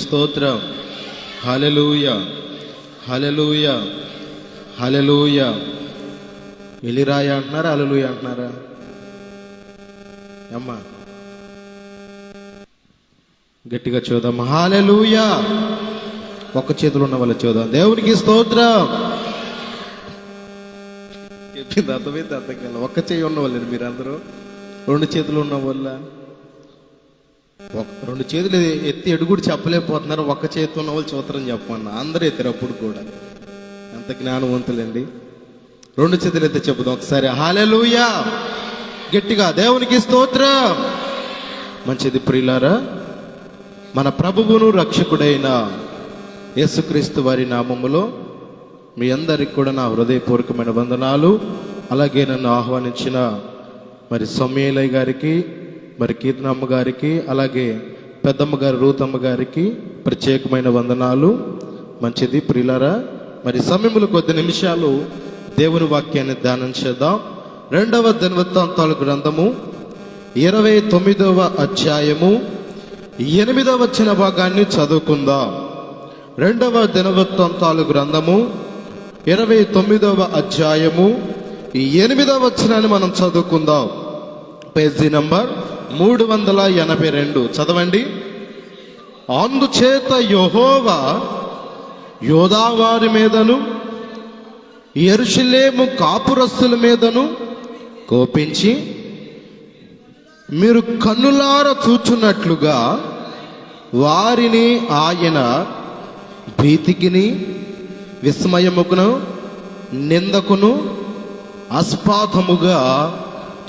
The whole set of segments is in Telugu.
స్తోత్రం. హల్లెలూయా, హల్లెలూయా, హల్లెలూయా. ఎలిరాయ అంటున్నారా, హల్లెలూయా అంటున్నారా? అమ్మా గట్టిగా చూద్దాం. హల్లెలూయా. ఒక్క చేతులు ఉన్న వాళ్ళు చూద్దాం. దేవునికి స్తోత్రం. చెప్పింది అర్థమైతే అర్థం కాదు. ఒక్క చేయి ఉన్న వాళ్ళు మీరందరూ, రెండు చేతులు ఉన్న వాళ్ళ, రెండు చేతులు ఎత్తి ఎడుగుడు చెప్పలేకపోతున్నారు. ఒక్క చేతి ఉన్న వాళ్ళు చూతరని చెప్పమన్నా. అందరూ ఎత్తారు అప్పుడు కూడా. ఎంత జ్ఞానవంతులండి. రెండు చేతులు ఎత్తి చెప్పుదాం ఒకసారి. హల్లెలూయా. గట్టిగా దేవునికి స్తోత్రం. మంచిది ప్రియులారా, మన ప్రభువును రక్షకుడైన యేసుక్రీస్తు వారి నామములో మీ అందరికి కూడా నా హృదయపూర్వకమైన వందనాలు. అలాగే నన్ను ఆహ్వానించిన మరి సౌమ్యలయ్య గారికి, మరి కీర్తనమ్మ గారికి, అలాగే పెద్దమ్మ గారు రూతమ్మ గారికి ప్రత్యేకమైన వందనాలు. మంచిది ప్రియులారా, మరి సమయములు కొద్ది నిమిషాలు దేవుని వాక్యాన్ని ధ్యానం చేద్దాం. 2వ దినవృత్తాంతాల గ్రంథము 29వ అధ్యాయము 8వ వచన భాగాన్ని చదువుకుందాం. 2వ దినవృత్తాంతాల గ్రంథము 29వ అధ్యాయము 8వ వచనాన్ని మనం చదువుకుందాం. Page number 382. చదవండి. అందుచేత యెహోవా యోదావారి మీదను యెరూషలేము కాపురస్తుల మీదను కోపించి, మీరు కన్నులార చూచున్నట్లుగా వారిని ఆయన భీతికిని, విస్మయముకును, నిందకును, ఆస్పాదముగా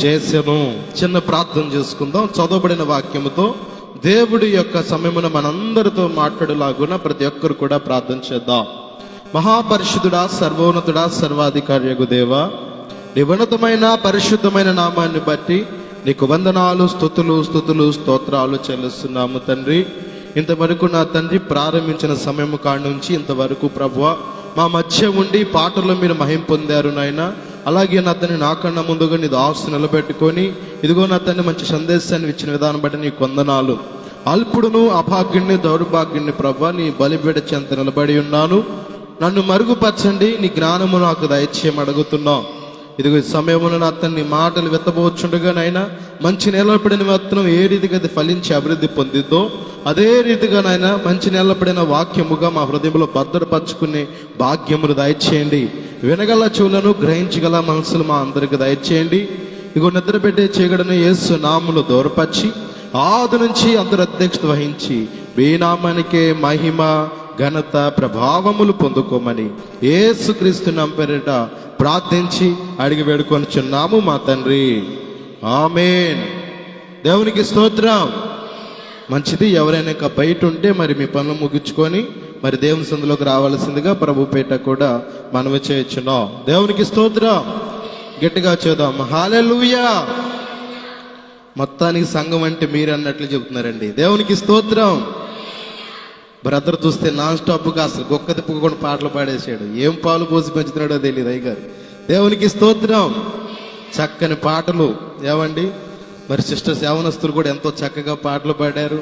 చేసెను. చిన్న ప్రార్థన చేసుకుందాం. చదవబడిన వాక్యముతో దేవుడి యొక్క సమయమున మనందరితో మాట్లాడలాగున ప్రతి ఒక్కరు కూడా ప్రార్థన చేద్దాం. మహాపరిశుద్ధుడా, సర్వోన్నతుడా, సర్వాధికారియగు దేవా, నీ ఉన్నతమైన పరిశుద్ధమైన నామాన్ని బట్టి నీకు వందనాలు, స్తుతులు స్తోత్రాలు చెల్లిస్తున్నాము తండ్రి. ఇంతవరకు నా తండ్రి ప్రారంభించిన సమయం కాడి నుంచి ఇంతవరకు ప్రభువా మా మధ్య ఉండి పాటల్లో మీరు మహిమ పొందారు నాయన. అలాగే నా తండ్రి నాకన్నా ముందుగా నీ దాసు నిలబెట్టుకొని ఇదిగో నా తండ్రి మంచి సందేశాన్ని ఇచ్చిన విధానం బట్టి నీకు వందనాలు. అల్పుడును, అభాగ్యుణ్ణి, దౌర్భాగ్యుణ్ణి ప్రభువా నీ బలిబిడ చెంత నిలబడి ఉన్నాను. నన్ను మరుగుపరచండి, నీ జ్ఞానము నాకు దయచేయమని అడుగుతున్నాం. ఇదిగో ఈ సమయమున నా తండ్రి మాటలు వెత్తబోచుండగా నాయన మంచి నిలబడిన విత్తనం ఏ రీతిగా అది ఫలించి అభివృద్ధి పొందిద్దో అదే రీతిగా నాయన మంచి నిలబడిన వాక్యముగా మా హృదయంలో భద్రపరచుకునే భాగ్యమును దయచేయండి. వినగల చెవులను, గ్రహించగల మనసులు మా అందరికి దయచేయండి. ఇగో నిద్రపెట్టే చీకటిని యేసు నామములో దూరపరిచి ఆది నుంచి అందరు అధ్యక్షత వహించి మీ నామానికే మహిమ, ఘనత, ప్రభావములు పొందుకోమని యేసుక్రీస్తు నామమున పేరిట ప్రార్థించి అడిగి వేడుకొనుచున్నాము మా తండ్రి. ఆమేన్. దేవునికి స్తోత్రం. మంచిది. ఎవరైనా ఇంకా బయట ఉంటే మరి మీ పనులు ముగించుకొని మరి దేవుని సందులోకి రావాల్సిందిగా ప్రభు పేట కూడా మనవి చేయొచ్చున్నాం. దేవునికి స్తోత్రం. గట్టిగా చూద్దాం. హల్లెలూయా. మొత్తానికి సంఘం అంటే మీరు అన్నట్లు చెబుతున్నారండి. దేవునికి స్తోత్రం. బ్రదర్ చూస్తే నాన్ స్టాప్గా అసలు గొక్క తిప్పుకొని పాటలు పాడేసాడు. ఏం పాలు పోసి పెంచుతున్నాడో తెలియదు అయ్యగారు. దేవునికి స్తోత్రం. చక్కని పాటలు ఏమండి. మరి సిస్టర్స్ యవనస్తులు కూడా ఎంతో చక్కగా పాటలు పాడారు.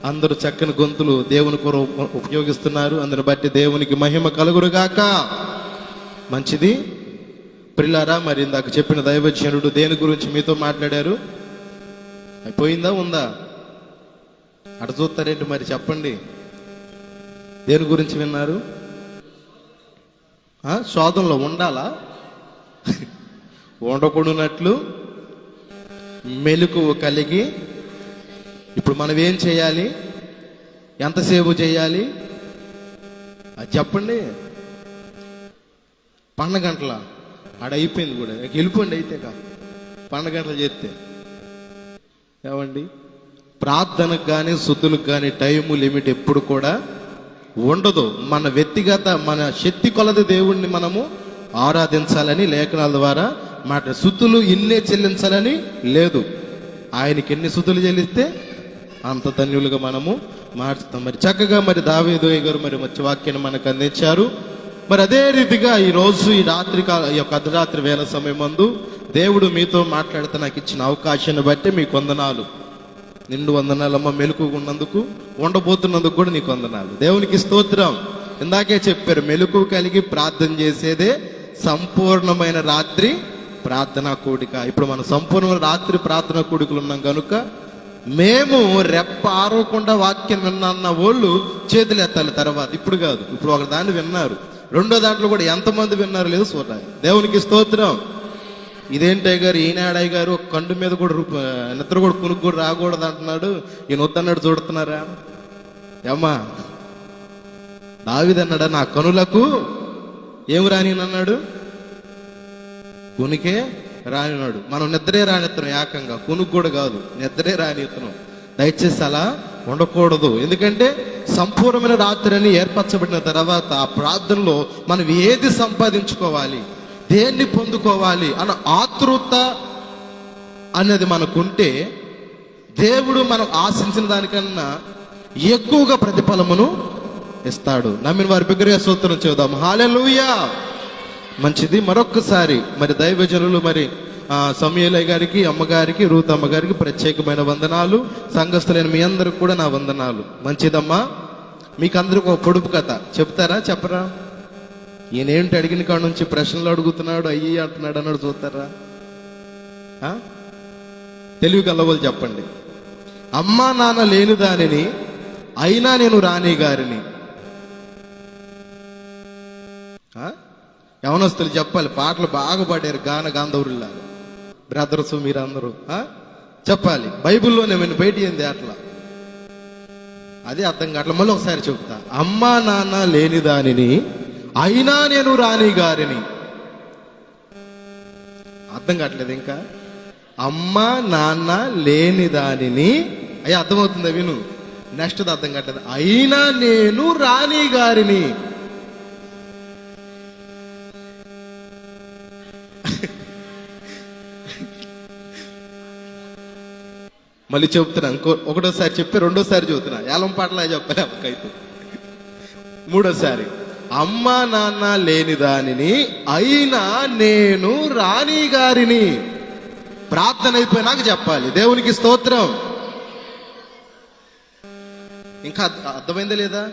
అందరూ చక్కని గొంతులు దేవుని కొరకు ఉపయోగిస్తున్నారు. అందుని బట్టి దేవునికి మహిమ కలుగురుగాక. మంచిది ప్రియులారా, మరి ఇందాక చెప్పిన దైవజనుడు దేని గురించి మీతో మాట్లాడారు? అయిపోయిందా, ఉందా? అటు చూస్తారేంటి మరి చెప్పండి. దేని గురించి విన్నారు? శోధనలో ఉండాలా? ఉండకూడనట్లు మెలకువ కలిగి. ఇప్పుడు మనం ఏం చేయాలి? ఎంతసేపు చేయాలి అది చెప్పండి. 12 గంటల ఆడ అయిపోయింది కూడా. వెళ్ళిపోండి అయితే 12 గంటలు చేస్తే ఏమండి. ప్రార్థనకు కానీ శుద్ధులకు కానీ టైము లిమిట్ ఎప్పుడు కూడా ఉండదు. మన వ్యక్తిగత మన శక్తి కొలది దేవుణ్ణి మనము ఆరాధించాలని లేఖనాల ద్వారా మాట. శుద్ధులు ఇన్నే చెల్లించాలని లేదు. ఆయనకి ఎన్ని శుద్ధులు చెల్లిస్తే అంత ధన్యులుగా మనము మార్చుతాం. మరి చక్కగా మరి దావీదు గారు మరి మంచి వాక్యాన్ని మనకు అందించారు. మరి అదే రీతిగా ఈరోజు ఈ రాత్రి ఈ యొక్క అర్ధరాత్రి వేళ సమయం మందు దేవుడు మీతో మాట్లాడితే నాకు ఇచ్చిన అవకాశాన్ని బట్టి మీకు వందనాలు. నిండు వందనాలమ్మ. మెలకుగా ఉన్నందుకు ఉండబోతున్నందుకు కూడా నీకు వందనాలు. దేవునికి స్తోత్రం. ఇందాకే చెప్పారు, మెలకువ కలిగి ప్రార్థన చేసేదే సంపూర్ణమైన రాత్రి ప్రార్థనా కూడిక. ఇప్పుడు మనం సంపూర్ణమైన రాత్రి ప్రార్థనా కూడికలు ఉన్నాం కనుక మేము రెప్ప ఆరవకుండా వాక్యం విన్నా వాళ్ళు చేతులు ఎత్తాలి. తర్వాత ఇప్పుడు కాదు, ఇప్పుడు ఒక దాన్ని విన్నారు, రెండో దాంట్లో కూడా ఎంతమంది విన్నారు లేదు చూడాలి. దేవునికి స్తోత్రం. ఇదేంటయ్య గారు, ఈనాడయ్య గారు ఒక కండు మీద కూడా నిద్ర కూడా కునుకు కూడా రాకూడదు అంటున్నాడు, ఈయన వద్దన్నాడు చూడుతున్నారా? ఏమ్మా, దావీదు అన్నాడా, నా కనులకు ఏమి రానినన్నాడు? కునికే రానినాడు. మనం నిద్రే రానిస్తున్నాం, ఏకంగా కునుకు కూడా కాదు, నిద్రే రానిస్తున్నాం. దయచేసి అలా ఉండకూడదు. ఎందుకంటే సంపూర్ణమైన రాత్రి అని ఏర్పరచబడిన తర్వాత ఆ ప్రార్థనలో మనం ఏది సంపాదించుకోవాలి, దేన్ని పొందుకోవాలి అన్న ఆతృత అనేది మనకుంటే దేవుడు మనం ఆశించిన దానికన్నా ఎక్కువగా ప్రతిఫలమును ఇస్తాడు. నమ్మిన వారి బిగ్గరగా స్తోత్రం చేద్దాం. హల్లెలూయా. మంచిది. మరొక్కసారి మరి దైవజనులు మరి సమూయేలయ్య గారికి, అమ్మగారికి, రూత్ అమ్మగారికి ప్రత్యేకమైన వందనాలు. సంఘస్థులైన మీ అందరికి కూడా నా వందనాలు. మంచిదమ్మా. మీకు అందరికి ఒక పొడుపు కథ చెప్తారా చెప్పరా? ఈయనేంటి అడిగిన కాడ నుంచి ప్రశ్నలు అడుగుతున్నాడు, అయ్యి అంటున్నాడు అన్నాడు, చూస్తారా? తెలివి కలవలు చెప్పండి. అమ్మా నాన్న లేని దానిని అయినా నేను రాణి గారిని. యవనస్తులు చెప్పాలి, పాటలు బాగా పాడారు గాన గాంధవుల్లాగా. బ్రదర్స్ మీరందరూ చెప్పాలి. బైబిల్లోనే నేను బయట ఏంది అట్లా, అదే అర్థం కావట్లా. మళ్ళీ ఒకసారి చెప్తా. అమ్మా నాన్న లేని దానిని అయినా నేను రాణి గారిని. అర్థం కావట్లేదు ఇంకా. అమ్మా నాన్న లేని దానిని, అయ్యా అర్థమవుతుందా? విను, నెక్స్ట్ అర్థం కావట్లేదు. అయినా నేను రాణి గారిని. మళ్ళీ చెప్తున్నా, ఒకటోసారి చెప్పి రెండోసారి చెబుతున్నా. ఏలం పాటలా చెప్పలే అమ్మకైతే. మూడోసారి, అమ్మా నాన్న లేని దానిని అయినా నేను రాణి గారిని. ప్రార్థన అయిపోయినాక చెప్పాలి. దేవునికి స్తోత్రం. ఇంకా అర్థమైందా లేదా?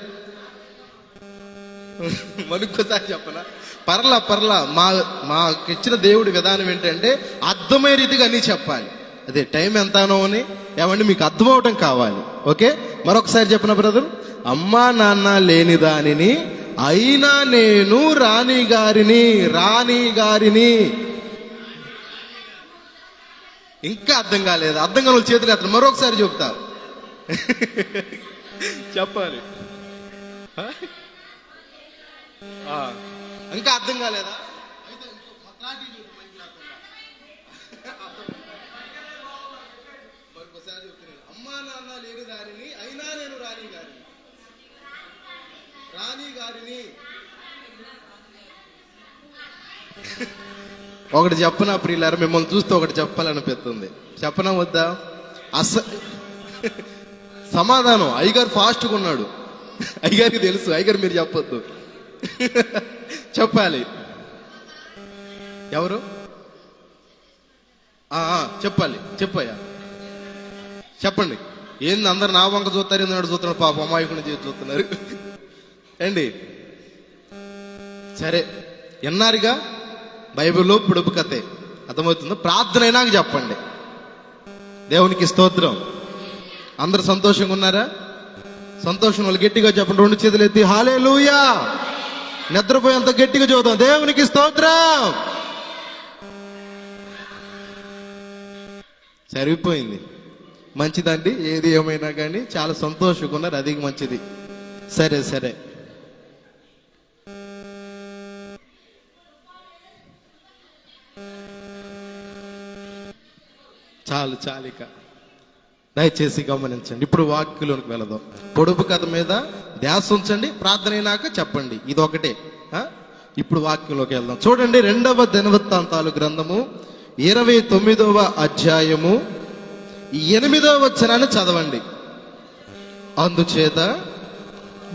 మరొకసారి చెప్పనా? పర్లా మాకిచ్చిన దేవుడి విధానం ఏంటంటే అర్థమయ్యే రీతిగా అన్నీ చెప్పాలి. అదే టైం ఎంతనో అని ఏమండి మీకు అర్థమవటం కావాలి. ఓకే, మరొకసారి చెప్పిన బ్రదర్. అమ్మా నాన్న లేని దానిని అయినా నేను రాణి గారిని. ఇంకా అర్థం కాలేదు? అర్థం కాని చేతులు ఎత్తారు. మరొకసారి చెప్తా. చెప్పాలి. ఇంకా అర్థం కాలేదా? అమ్మా నాన్న లేని దారిని అయినా నేను రాణి గారిని. ఒకటి చెప్పనా ప్రియులారా, మిమ్మల్ని చూస్తే ఒకటి చెప్పాలనిపిస్తుంది. చెప్పనా వద్దా? సమాధానం. అయ్యగారు ఫాస్ట్గా ఉన్నాడు, అయ్యగారికి తెలుసు. అయ్యగారు మీరు చెప్పొద్దు, చెప్పాలి. ఎవరు చెప్పాలి? చెప్పయ్యా చెప్పండి. ఏంది అందరు నా వంక చూస్తారు, ఏంది చూస్తున్నారు? పాప అమాయకుని చేసి చూస్తున్నారు ఏంటి? సరే, ఎన్నారుగా బైబిల్లో పొడుపు కథే. అర్థమవుతుందో? ప్రార్థన అయినాక చెప్పండి. దేవునికి స్తోత్రం. అందరు సంతోషంగా ఉన్నారా? సంతోషం వాళ్ళు గట్టిగా చెప్పండి. రెండు చేతులు ఎత్తి హల్లెలూయా. నిద్రపోయేంత గట్టిగా చూద్దాం. దేవునికి స్తోత్రం. సరిపోయింది. మంచిదండి. ఏది ఏమైనా కానీ చాలా సంతోషంగా ఉన్నారు, అది మంచిది. సరే చాలు ఇక దయచేసి గమనించండి. ఇప్పుడు వాక్యంలోనికి వెళదాం. పొడుపు కథ మీద ధ్యాస ఉంచండి. ప్రార్థన అయినాక చెప్పండి. ఇది ఒకటే. ఇప్పుడు వాక్యంలోకి వెళ్దాం. చూడండి, 2వ దినవృత్తాంతాలు గ్రంథము 29వ అధ్యాయము 8వ వచనాన్ని చదవండి. అందుచేత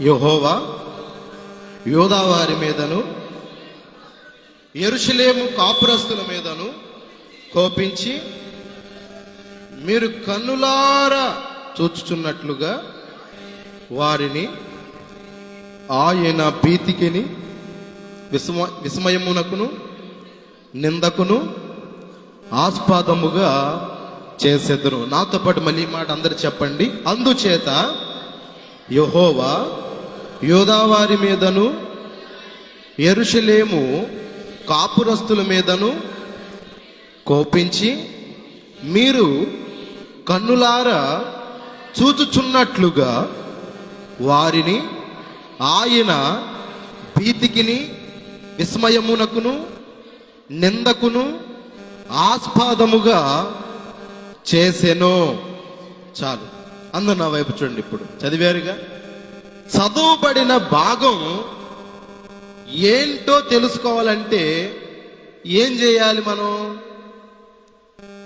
యెహోవా యోదావారి మీదను యెరూషలేము కాపురస్తుల మీదను కోపించి మీరు కన్నులారా చూచుచున్నట్లుగా వారిని ఆయన భీతికిని విస్మయమునకును నిందకును ఆస్పాదముగా చేసెదరు. నాతో పాటు మళ్ళీ ఈ మాట అందరు చెప్పండి. అందుచేత యెహోవా యూదావారి మీదను యెరూషలేము కాపురస్తుల మీదను కోపించి మీరు కన్నులారా చూచుచున్నట్లుగా వారిని ఆయన భీతికిని విస్మయమునకును నిందకును ఆస్పాదముగా చేసెను. చాలు, అందరు నా వైపు చూడండి. ఇప్పుడు చదివారుగా, చదువుబడిన భాగం ఏంటో తెలుసుకోవాలంటే ఏం చేయాలి? మనం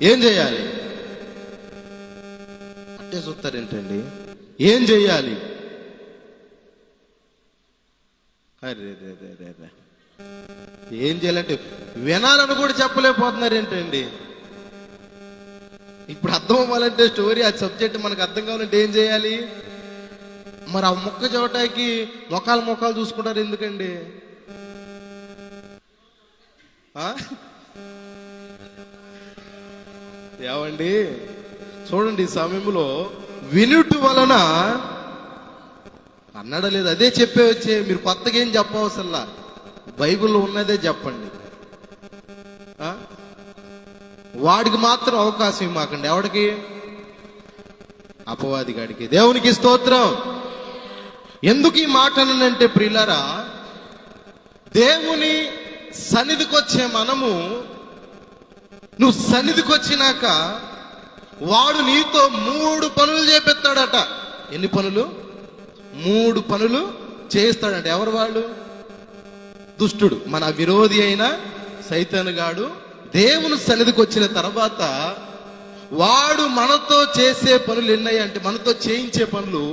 ఏం చేయాలి అంటే చూస్తారేంటండి, ఏం చేయాలి? అరే ఏం చేయాలంటే వినాలని కూడా చెప్పలేకపోతున్నారు ఏంటండి. ఇప్పుడు అర్థం అవ్వాలంటే స్టోరీ, ఆ సబ్జెక్ట్ మనకు అర్థం కావాలంటే ఏం చేయాలి? మరి ఆ మొక్క చోటాకి మొక్కలు చూసుకుంటారు ఎందుకండి? ఏమండి చూడండి, ఈ సమయంలో వినుట వలన అన్నాడా లేదు, అదే చెప్పే వచ్చే. మీరు కొత్తగా ఏం చెప్పవసల్లా, బైబిల్లో ఉన్నదే చెప్పండి. వాడికి మాత్రం అవకాశం ఇవ్వకండి. ఎవడికి? అపవాది గాడికి. దేవునికి స్తోత్రం. ఎందుకు ఈ మాట అనంటే ప్రియులారా, దేవుని సన్నిధికి వచ్చే మనము, నువ్వు సన్నిధికి వచ్చినాక వాడు నీతో 3 పనులు చేపిస్తాడట. ఎన్ని పనులు? 3 పనులు చేస్తాడంట. ఎవరు వాళ్ళు? దుష్టుడు, మన విరోధి అయిన సైతాను గాడు దేవుని సన్నిధికి వచ్చిన తర్వాత వాడు మనతో చేసే పనులు ఎన్నయ్య అంటే, మనతో చేయించే పనులు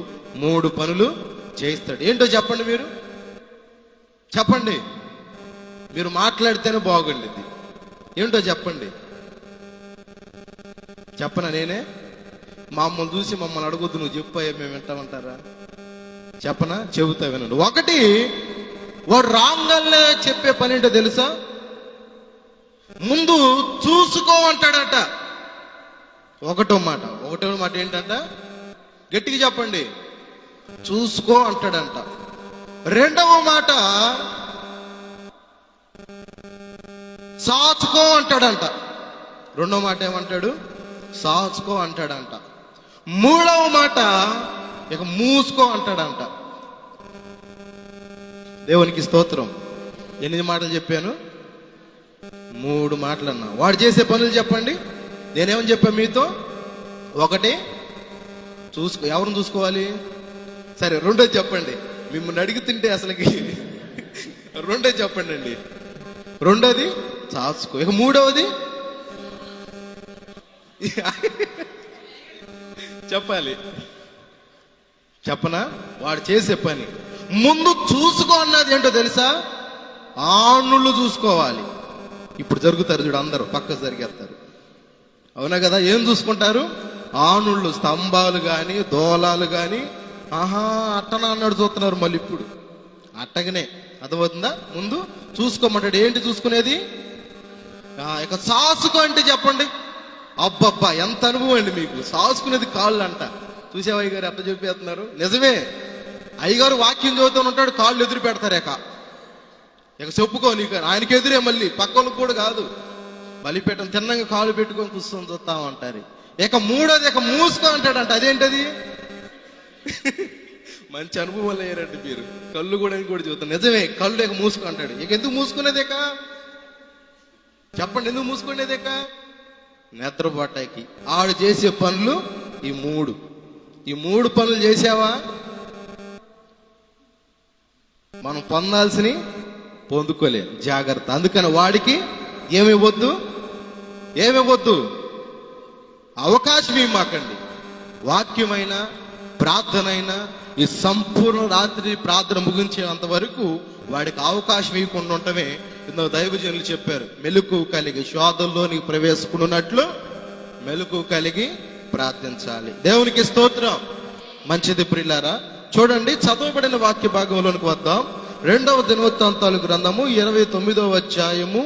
3 పనులు చేయిస్తాడు. ఏంటో చెప్పండి, మీరు చెప్పండి. మీరు మాట్లాడితేనే బాగుండేది. ఏంటో చెప్పండి. చెప్పనా నేనే? మమ్మల్ని చూసి మమ్మల్ని అడగొద్దు, నువ్వు చెప్పాయా మేము వింటామంటారా? చెప్పనా? చెబుతా వినండి. 1, వాడు రాంగల్నే చెప్పే పని ఏంటో తెలుసా? ముందు చూసుకో అంటాడట. ఒకటో మాట ఏంటంట? గట్టిగా చెప్పండి. చూసుకో అంటాడంట. 2వ మాట సాచుకో అంటాడంట. 2వ మాట ఏమంటాడు? సాచుకో అంటాడంట. 3వ మాట ఇక మూసుకో అంటాడంట. దేవునికి స్తోత్రం. ఎన్ని మాటలు చెప్పాను? 3 మాటలు అన్నా. వాడు చేసే పనులు చెప్పండి. నేనేమని చెప్పాను మీతో? 1 చూసుకో. ఎవరిని చూసుకోవాలి? సరే, 2ది చెప్పండి. మిమ్మల్ని అడుగుతుంటే అసలుకి 2 చెప్పండి అండి. 2ది చాచుకో. ఇక 3వది చెప్పాలి. చెప్పనా? వాడు చేసే పని ముందు చూసుకో అన్నది ఏంటో తెలుసా? ఆనుళ్ళు చూసుకోవాలి. ఇప్పుడు జరుగుతారు చూడు, అందరూ పక్క జరిగేస్తారు. అవునా కదా? ఏం చూసుకుంటారు? ఆనుళ్ళు, స్తంభాలు కానీ దోలాలు కానీ. అట్టనా అన్నాడు చూస్తున్నారు. మళ్ళీ ఇప్పుడు అట్టగనే అర్థమవుతుందా? ముందు చూసుకోమంటాడు. ఏంటి చూసుకునేది? ఇక సాసుకు అంటే చెప్పండి. అబ్బబ్బా, ఎంత అనుభవం అండి మీకు. సాసుకునేది కాళ్ళు అంట. చూసావు అయ్యగారు ఎట్లా చెప్పేస్తున్నారు? నిజమే. అయ్యగారు వాక్యం చదువుతూ ఉంటాడు, కాళ్ళు ఎదురు పెడతారు. ఇక చెప్పుకో నీకు, ఆయనకి ఎదురే, మళ్ళీ పక్కలకు కూడా కాదు. బలిపీఠం తిన్నంగా కాళ్ళు పెట్టుకొని కూర్చొని చూస్తామంటారు. ఇక 3వది ఇక మూసుకో అంటాడంట. అదేంటది? మంచి అనుభవం అయ్యారండి మీరు. కళ్ళు కూడా చూస్తాం. నిజమే, కళ్ళు ఇక మూసుకో అంటాడు. ఇక ఎందుకు మూసుకునేదేక చెప్పండి? ఎందుకు మూసుకునేదేక? నిద్రపోటాకి. ఆడు చేసే పనులు ఈ 3. ఈ 3 పనులు చేసావా, మనం పొందాల్సినవి పొందుకోలే. జాగ్రత్త. అందుకని వాడికి ఏమివ్వద్దు, అవకాశం ఇవ్వమాకండి. వాక్యమైనా ప్రార్థనైనా ఈ సంపూర్ణ రాత్రి ప్రార్థన ముగించేంత వరకు వాడికి అవకాశం ఇవ్వకుండా ఉండటమే ఇందులో దైవజనులు చెప్పారు. మెలకువ కలిగి శోధంలోనికి ప్రవేశకున్నట్లు మెలకువ కలిగి ప్రార్థించాలి. దేవునికి స్తోత్రం. మంచిది ప్రియులారా, చూడండి, చదవబడిన వాక్య భాగంలోనికి వద్దాం. 2వ దినవృత్తాంతాలు గ్రంథము 29వ అధ్యాయము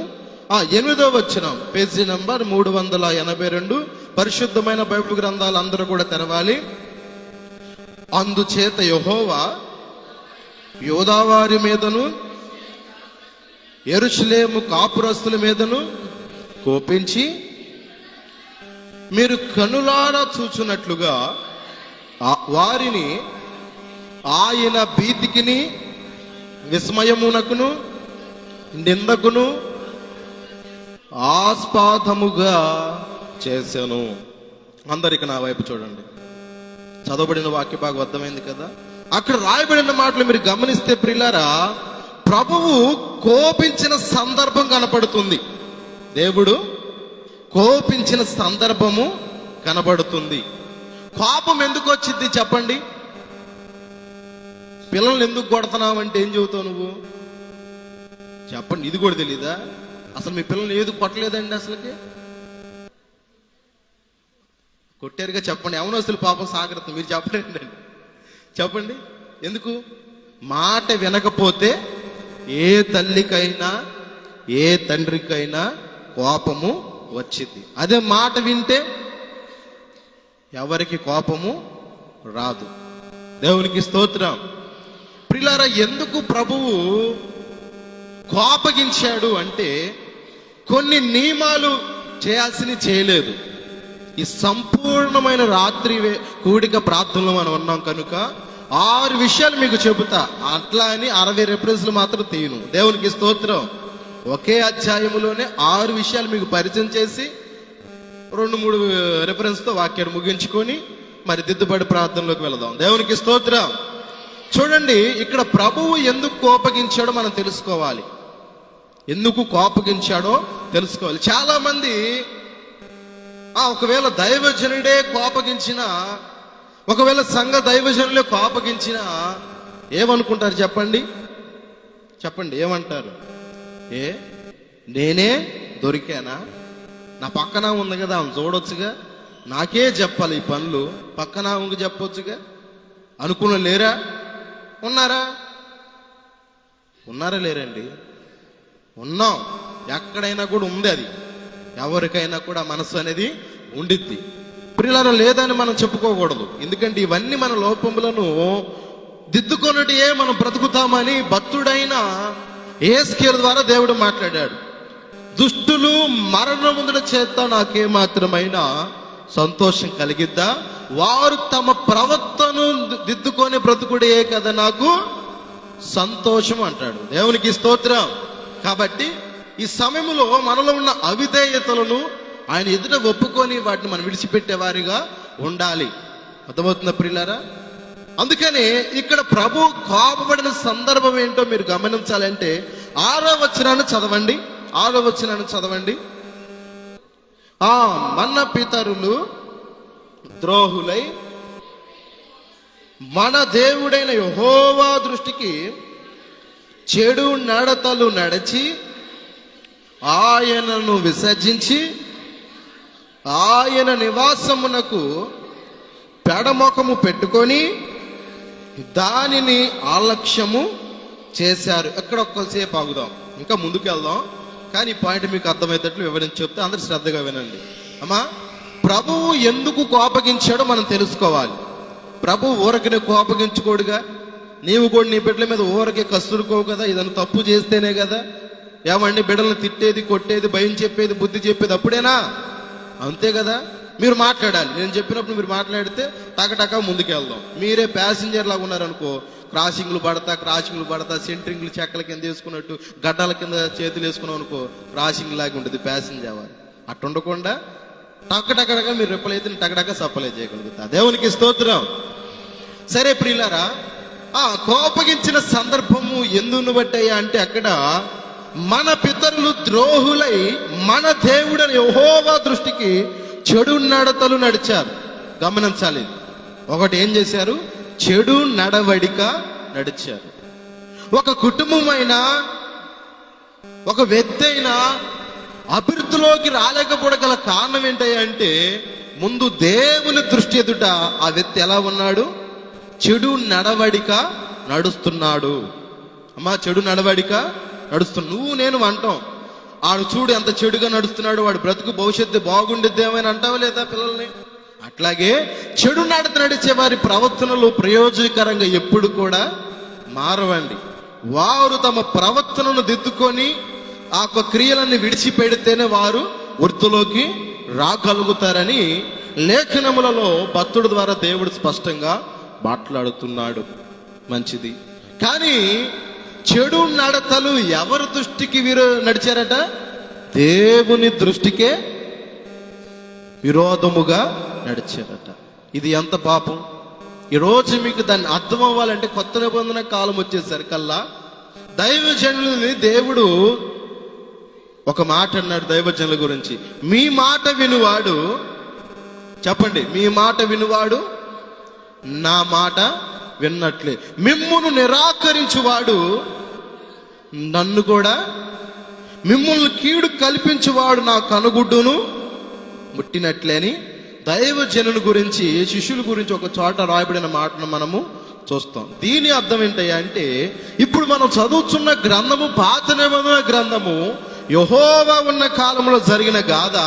8వ వచనం, పేజీ నంబర్ 382. పరిశుద్ధమైన బైబిల్ గ్రంథాలు అందరూ కూడా తెరవాలి. అందుచేత యెహోవా యోదావారి మీదను యెరూషలేము కాపురస్తుల మీదను కోపించి మీరు కనులారా చూచున్నట్లుగా వారిని ఆయన భీతికిని విస్మయమునకును నిందకును ఆస్పాదముగా చేశాను. అందరికి నా వైపు చూడండి. చదవబడిన వాక్య భాగం అర్థమైంది కదా. అక్కడ రాయబడిన మాటలు మీరు గమనిస్తే ప్రియులారా, ప్రభువు కోపించిన సందర్భం కనపడుతుంది. దేవుడు కోపించిన సందర్భము కనబడుతుంది. కోపం ఎందుకు వచ్చింది చెప్పండి? పిల్లల్ని ఎందుకు కొడుతున్నావంటే ఏం చెబుతావు నువ్వు చెప్పండి? ఇది కూడా తెలీదా? అసలు మీ పిల్లల్ని ఏది కొట్టలేదండి? అసలుకి కొట్టారుగా చెప్పండి. యవనస్తులు పాపం సాగరత మీరు చెప్పలేదండి. చెప్పండి ఎందుకు? మాట వినకపోతే ఏ తల్లికైనా ఏ తండ్రికైనా కోపము వచ్చింది. అదే మాట వింటే ఎవరికి కోపము రాదు. దేవునికి స్తోత్రం. ప్రియులారా, ఎందుకు ప్రభువు కోపగించాడు అంటే కొన్ని నియమాలు చేయాల్సినవి చేయలేదు. ఈ సంపూర్ణమైన రాత్రి కూడిక ప్రార్థనలో మనం ఉన్నాం కనుక 6 విషయాలు మీకు చెబుతా. అట్లా అని 60 రెఫరెన్స్లు మాత్రం తీయను. దేవునికి స్తోత్రం. ఒకే అధ్యాయములోనే 6 విషయాలు మీకు పరిచయం చేసి 2-3 రెఫరెన్స్తో వాక్యాన్ని ముగించుకొని మరి దిద్దుబడి ప్రార్థనలోకి వెళదాం. దేవునికి స్తోత్రం. చూడండి, ఇక్కడ ప్రభువు ఎందుకు కోపగించాడో మనం తెలుసుకోవాలి. ఎందుకు కోపగించాడో తెలుసుకోవాలి. చాలా మంది ఒకవేళ దైవజనుడే కోపగించినా, ఒకవేళ సంఘ దైవజనులే కోపగించినా ఏమనుకుంటారు చెప్పండి? చెప్పండి ఏమంటారు? నేనే దొరికానా? నా పక్కన ఉంది కదా, ఆమె చూడొచ్చుగా, నాకే చెప్పాలి ఈ పనులు, పక్కన ఆమెకు చెప్పొచ్చుగా అనుకున్న లేరా? ఉన్నారా? ఉన్నారా? లేరండి. ఉన్నాం. ఎక్కడైనా కూడా ఉంది. అది ఎవరికైనా కూడా మనసు అనేది ఉండిద్ది. ప్రియులారా, లేదని మనం చెప్పుకోకూడదు. ఎందుకంటే ఇవన్నీ మన లోపములను దిద్దుకొనటియే మనం బ్రతుకుతామని భక్తుడైన యేస్కేలు ద్వారా దేవుడు మాట్లాడాడు. దుష్టులు మరణముందుల చేత నాకేమాత్రమైనా సంతోషం కలిగిద్దా? వారు తమ ప్రవర్తనను దిద్దుకొని బ్రతుకుడే కదా నాకు సంతోషం అంటాడు. దేవునికి స్తోత్రం. కాబట్టి ఈ సమయంలో మనలో ఉన్న అవిధేయతలను ఆయన ఎదుట ఒప్పుకొని వాటిని మనం విడిచిపెట్టేవారిగా ఉండాలి. అర్థమవుతుందా ప్రియులారా? అందుకని ఇక్కడ ప్రభు కోపపడిన సందర్భం ఏంటో మీరు గమనించాలంటే 6వ వచనాన్ని చదవండి. 6వ వచనాన్ని చదవండి. మన పితరులు ద్రోహులై మన దేవుడైన యెహోవా దృష్టికి చెడు నడతలు నడిచి ఆయనను విసర్జించి ఆయన నివాసమునకు పెడమొఖము పెట్టుకొని దానిని ఆలక్ష్యము చేశారు. ఎక్కడ ఒక్కసేపు ఆగుదాం, ఇంకా ముందుకు వెళ్దాం. కానీ ఈ పాయింట్ మీకు అర్థమయ్యేటట్లు వివరించి చెప్తే అందరు శ్రద్ధగా వినండి. అమ్మా, ప్రభువు ఎందుకు కోపగించాడో మనం తెలుసుకోవాలి. ప్రభువు ఊరకనే కోపగించుకోడుగా. నీవు కూడా నీ బిడ్డల మీద ఊరకే కసురుకోవు కదా. ఏదైనా తప్పు చేస్తేనే కదా ఏమండి బిడ్డలను తిట్టేది, కొట్టేది, భయం చెప్పేది, బుద్ధి చెప్పేది అప్పుడేనా? అంతే కదా. మీరు మాట్లాడాలి. నేను చెప్పినప్పుడు మీరు మాట్లాడితే టకటక ముందుకెళ్దాం. మీరే ప్యాసింజర్ లాగా ఉన్నారనుకో, క్రాసింగ్లు పడతా సెంట్రింగ్లు చెక్కల కింద వేసుకున్నట్టు గడ్డల కింద చేతులు వేసుకున్నాం అనుకో, క్రాసింగ్ లాగా ఉంటుంది ప్యాసింజర్. అట్టు ఉండకుండా టకటక మీరు రెప్పలైతే టకటక సప్పలే చేయగలుగుతా. దేవునికి స్తోత్రం. సరే ప్రియులారా, కోపగించిన సందర్భము ఎందును బట్టయ్యా అంటే అక్కడ మన పితరులు ద్రోహులై మన దేవుడని యెహోవా దృష్టికి చెడు నడతలు నడిచారు. గమనించాలి. ఒకటి ఏం చేశారు? చెడు నడవడిక నడిచారు. ఒక కుటుంబమైనా ఒక వ్యక్తి అయినా అభివృద్ధిలోకి రాలేకపోవడం కారణం ఏంటంటే ముందు దేవుని దృష్టి ఎదుట ఆ వ్యక్తి ఎలా ఉన్నాడు? చెడు నడవడిక నడుస్తున్నాడు. అమ్మా, చెడు నడవడిక నడుస్తున్నాడు. నువ్వు నేను అంటాం, ఆడు చూడు ఎంత చెడుగా నడుస్తున్నాడు, వాడు బ్రతుకు భవిష్యత్తు బాగుండిద్ది ఏమైనా అంటావా లేదా పిల్లల్ని? అట్లాగే చెడు నడత నడిచే వారి ప్రవర్తనలు ప్రయోజనకరంగా ఎప్పుడు కూడా మారవండి. వారు తమ ప్రవర్తనను దిద్దుకొని ఆ క్రియలన్నీ విడిచిపెడితేనే వారు వృత్తిలోకి రాగలుగుతారని లేఖనములలో భక్తుడి ద్వారా దేవుడు స్పష్టంగా మాట్లాడుతున్నాడు. మంచిది. కానీ చెడు నడతలు ఎవరి దృష్టికి వీరు నడిచారట? దేవుని దృష్టికే విరోధముగా నడిచారట. ఇది ఎంత పాపం! ఈరోజు మీకు దాన్ని అర్థం అవ్వాలంటే కొత్త నిబంధన కాలం వచ్చేసరికల్లా దైవజనులని దేవుడు ఒక మాట అన్నాడు దైవజనుల గురించి. మీ మాట వినువాడు, చెప్పండి, మీ మాట వినువాడు నా మాట విన్నట్లే, మిమ్మును నిరాకరించువాడు నన్ను కూడా, మిమ్మల్ని కీడు కల్పించువాడు నా కనుగుడ్డును ముట్టినట్లే అని దైవజనుల గురించి, శిష్యుల గురించి ఒక చోట రాయబడిన మాటను మనము చూస్తాం. దీని అర్థం ఏంటయ్యా అంటే, ఇప్పుడు మనం చదువుతున్న గ్రంథము పాత నిబంధన గ్రంథము యెహోవా ఉన్న కాలంలో జరిగిన గాథ,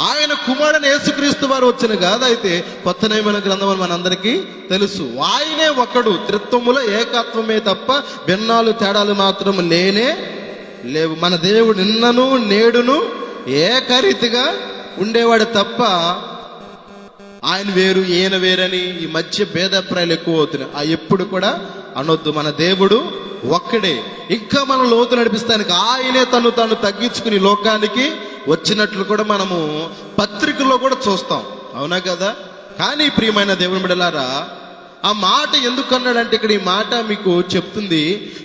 ఆయన కుమారుని యేసుక్రీస్తు వారు వచ్చిన గాథ అయితే కొత్త నిబంధన గ్రంథం అని మనందరికీ తెలుసు. ఆయనే ఒకడు, త్రిత్వములో ఏకత్వమే తప్ప భిన్నాలు తేడాలు మాత్రం లేనే లేవు. మన దేవుడు నిన్నను నేడును ఏకరీతిగా ఉండేవాడు తప్ప ఆయన వేరు ఈయన వేరని ఈ మధ్య భేదాభిప్రాయాలు ఎక్కువ అవుతున్నాయి. ఆ ఎప్పుడు కూడా అనొద్దు. మన దేవుడు ఒక్కడే. ఇంకా మనం లోతు నడిపిస్తానికి ఆయనే తను తగ్గించుకుని లోకానికి వచ్చినట్లు కూడా మనము పత్రికల్లో కూడా చూస్తాం. అవునా కదా? కానీ ప్రియమైన దేవుని బిడ్డలారా, ఆ మాట ఎందుకు అన్నాడంటే, ఇక్కడ ఈ మాట మీకు చెప్తుంది,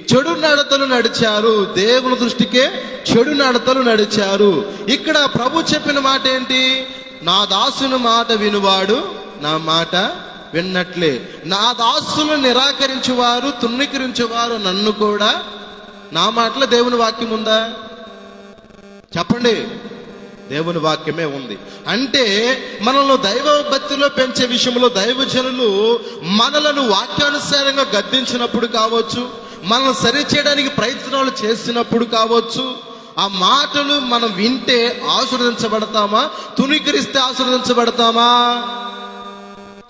చెడు నడతలు నడిచారు, దేవుని దృష్టికే చెడు నడతలు నడిచారు. ఇక్కడ ప్రభు చెప్పిన మాట ఏంటి? నా దాసుని మాట వినువాడు నా మాట విన్నట్లే, నా దాసును నిరాకరించేవారు తృణీకరించేవారు నన్ను కూడా. నా మాటలో దేవుని వాక్యం ఉందా? చెప్పండి. దేవుని వాక్యమే ఉంది. అంటే మనల్ని దైవ భక్తిలో పెంచే విషయంలో దైవజనులు మనలను వాక్యానుసారంగా గద్దించినప్పుడు కావచ్చు, మనల్ని సరిచేయడానికి ప్రయత్నాలు చేసినప్పుడు కావచ్చు, ఆ మాటలు మనం వింటే ఆశీర్వదించబడతామా, తుణీకరిస్తే ఆశీర్వదించబడతామా?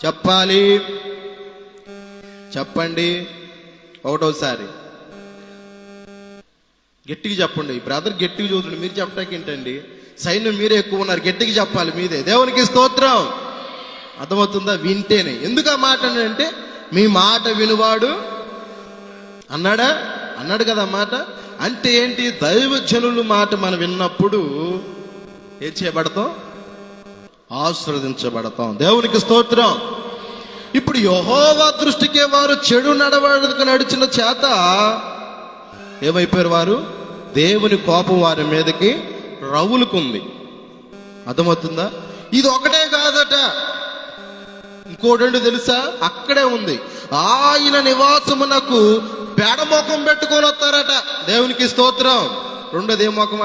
చెప్పాలి, చెప్పండి. ఒకటోసారి గట్టిగా చెప్పండి. బ్రదర్ గట్టిగా చూడండి, మీరు చెప్పటానికి ఏంటండి? సైన్యం మీరే ఎక్కువ ఉన్నారు, గట్టిగా చెప్పాలి మీదే. దేవునికి స్తోత్రం. అర్థమవుతుందా? వింటేనే. ఎందుకు ఆ మాట అంటే, మీ మాట వినువాడు అన్నాడు కదా మాట. అంటే ఏంటి? దైవజనుల మాట మనం విన్నప్పుడు ఏం చేయబడతాం? ఆశీర్వదించబడతాం. దేవునికి స్తోత్రం. ఇప్పుడు యెహోవా దృష్టికే వారు చెడు నడవడిక నడిచిన చేత ఏమైపోయారు? వారు దేవుని కోపం వారి మీదకి రవులుకుంది. అర్థమవుతుందా? ఇది ఒకటే కాదట, ఇంకోటి తెలుసా? అక్కడే ఉంది. ఆయన నివాసమునకు పెడముఖం పెట్టుకొని వస్తారట. దేవునికి స్తోత్రం. రెండోది ఏ ముఖం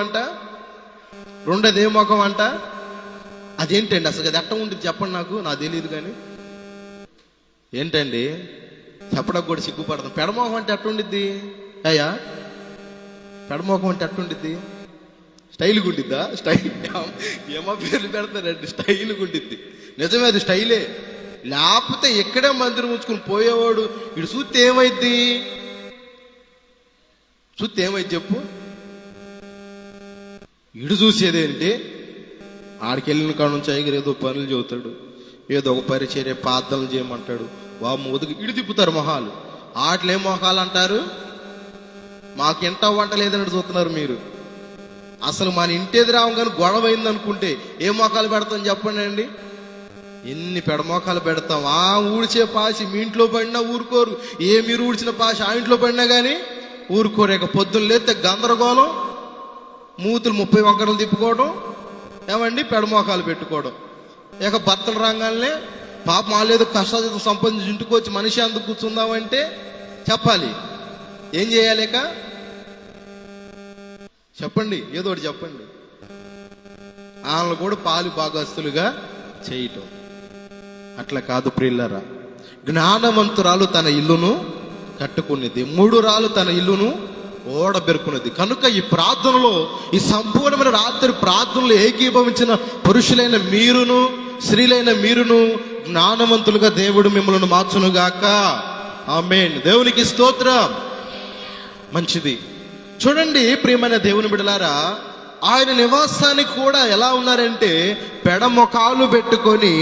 అంట? అదేంటండి అసలు? అది ఎట్ట ఉంటుంది చెప్పండి, నాకు తెలియదు. కానీ ఏంటండి చెప్పడానికి కూడా సిగ్గుపడతాం. పెడమోహం అంటే ఎట్టుండిద్ది అయ్యా? పెడమోహం అంటే ఎట్టుండిద్ది? స్టైల్గా ఉండిద్దా? స్టైల్ ఏమో పేర్లు పెడతారండి, స్టైల్గా ఉండిద్ది. నిజమే, అది స్టైలే. లేకపోతే ఎక్కడే మందిరం ఉంచుకుని పోయేవాడు ఇటు చూస్తే ఏమైద్ది? చెప్పు. ఇడు చూసేదేంటి? ఆడికి వెళ్ళిన కాడ నుంచి ఐగరు ఏదో పనులు చెబుతాడు, ఏదో ఒక పరిచర్య ప్రార్థనలు చేయమంటాడు. ముదుగు ఇడు తిప్పుతారు మొహాలు. ఆటలేం మొహాలు అంటారు? మాకు ఇంట వంట లేదని చూస్తున్నారు మీరు. అసలు మన ఇంటేది రావు కానీ గొడవ అయింది అనుకుంటే ఏ మొఖాలు పెడతాం చెప్పండి అండి? ఎన్ని పెడమోఖాలు పెడతాం. ఊడ్చే పాసి మీ ఇంట్లో పడినా ఊరుకోరు, మీరు ఊడ్చిన పాసి ఆ ఇంట్లో పడినా కానీ ఊరుకోరు. ఇక పొద్దున్న లేస్తే గందరగోళం, మూతులు 30 వంకరలు తిప్పుకోవడం, ఏమండి పెడమోఖాలు పెట్టుకోవడం. ఇక భర్తలు రంగాలనే పాపం వాళ్ళేదో కష్టాలు సంపాదించి ఇంటికి వచ్చి మనిషి అందుకు కూర్చుందామంటే చెప్పాలి. ఏం చేయాలి? ఇక చెప్పండి, ఏదో ఒకటి చెప్పండి. వాళ్ళని కూడా పాలు భాగస్తులుగా చేయటం. అట్లా కాదు ప్రియులారా. జ్ఞానవంతురాలు తన ఇల్లును కట్టుకునేది, 3 రాళ్ళు తన ఇల్లును ఓడబెరుకున్నది. కనుక ఈ ప్రార్థనలో, ఈ సంపూర్ణమైన రాత్రి ప్రార్థనలో ఏకీభవించిన పురుషులైన మీరును స్త్రీలైన మీరును జ్ఞానవంతులుగా దేవుడు మిమ్మల్ని మార్చునుగాక. ఆమేన్. దేవునికి స్తోత్రం. మంచిది. చూడండి ప్రియమైన దేవుని బిడ్డలారా, ఆయన నివాసానికి కూడా ఎలా ఉన్నారంటే పెడమొకాలు పెట్టుకొని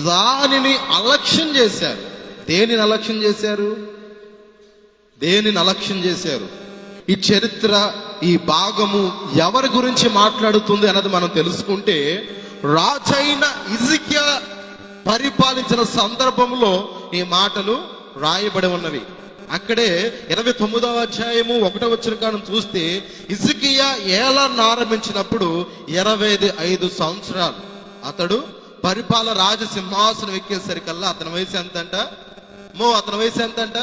దానిని అలక్ష్యం చేశారు. దేనిని అలక్ష్యం చేశారు? దేనిని అలక్ష్యం చేశారు? ఈ చరిత్ర, ఈ భాగము ఎవరి గురించి మాట్లాడుతుంది అన్నది మనం తెలుసుకుంటే, రాజైన హిజ్కియా పరిపాలించిన సందర్భంలో ఈ మాటలు రాయబడి ఉన్నవి. అక్కడే 29వ అధ్యాయము 1వ వచనం చూస్తే, హిజ్కియా ఏలాన్ని ఆరంభించినప్పుడు 25 సంవత్సరాలు అతడు పరిపాలన రాజ సింహాసనం ఎక్కేసరికల్లా అతని వయసు ఎంతంట? అతని వయసు ఎంతంట?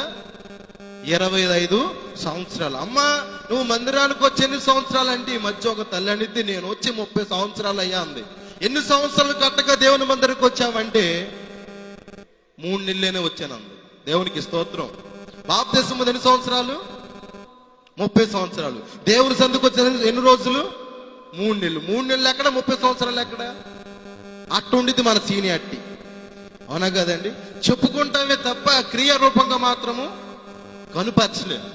25 సంవత్సరాలు. అమ్మా, నువ్వు మందిరానికి వచ్చి ఎన్ని సంవత్సరాలు అంటే, ఈ మధ్య ఒక తల్లి అనిద్ది, నేను వచ్చి 30 సంవత్సరాలు అయ్యా అంది. ఎన్ని సంవత్సరాలు కట్టగా దేవుని మందిరానికి వచ్చావంటే 3 నెలలేనే వచ్చానంది. దేవునికి స్తోత్రం. బాప్తిస్మం ఎన్ని సంవత్సరాలు? 30 సంవత్సరాలు. దేవుని సందుకు వచ్చిన ఎన్ని రోజులు? 3 నెలలు. 3 నెలలు ఎక్కడ, 30 సంవత్సరాలు ఎక్కడ? అట్టుండిది మన సీనియారిటీ. అవునా కదండి? చెప్పుకుంటామే తప్ప క్రియారూపంగా మాత్రము కనుపరచలేదు.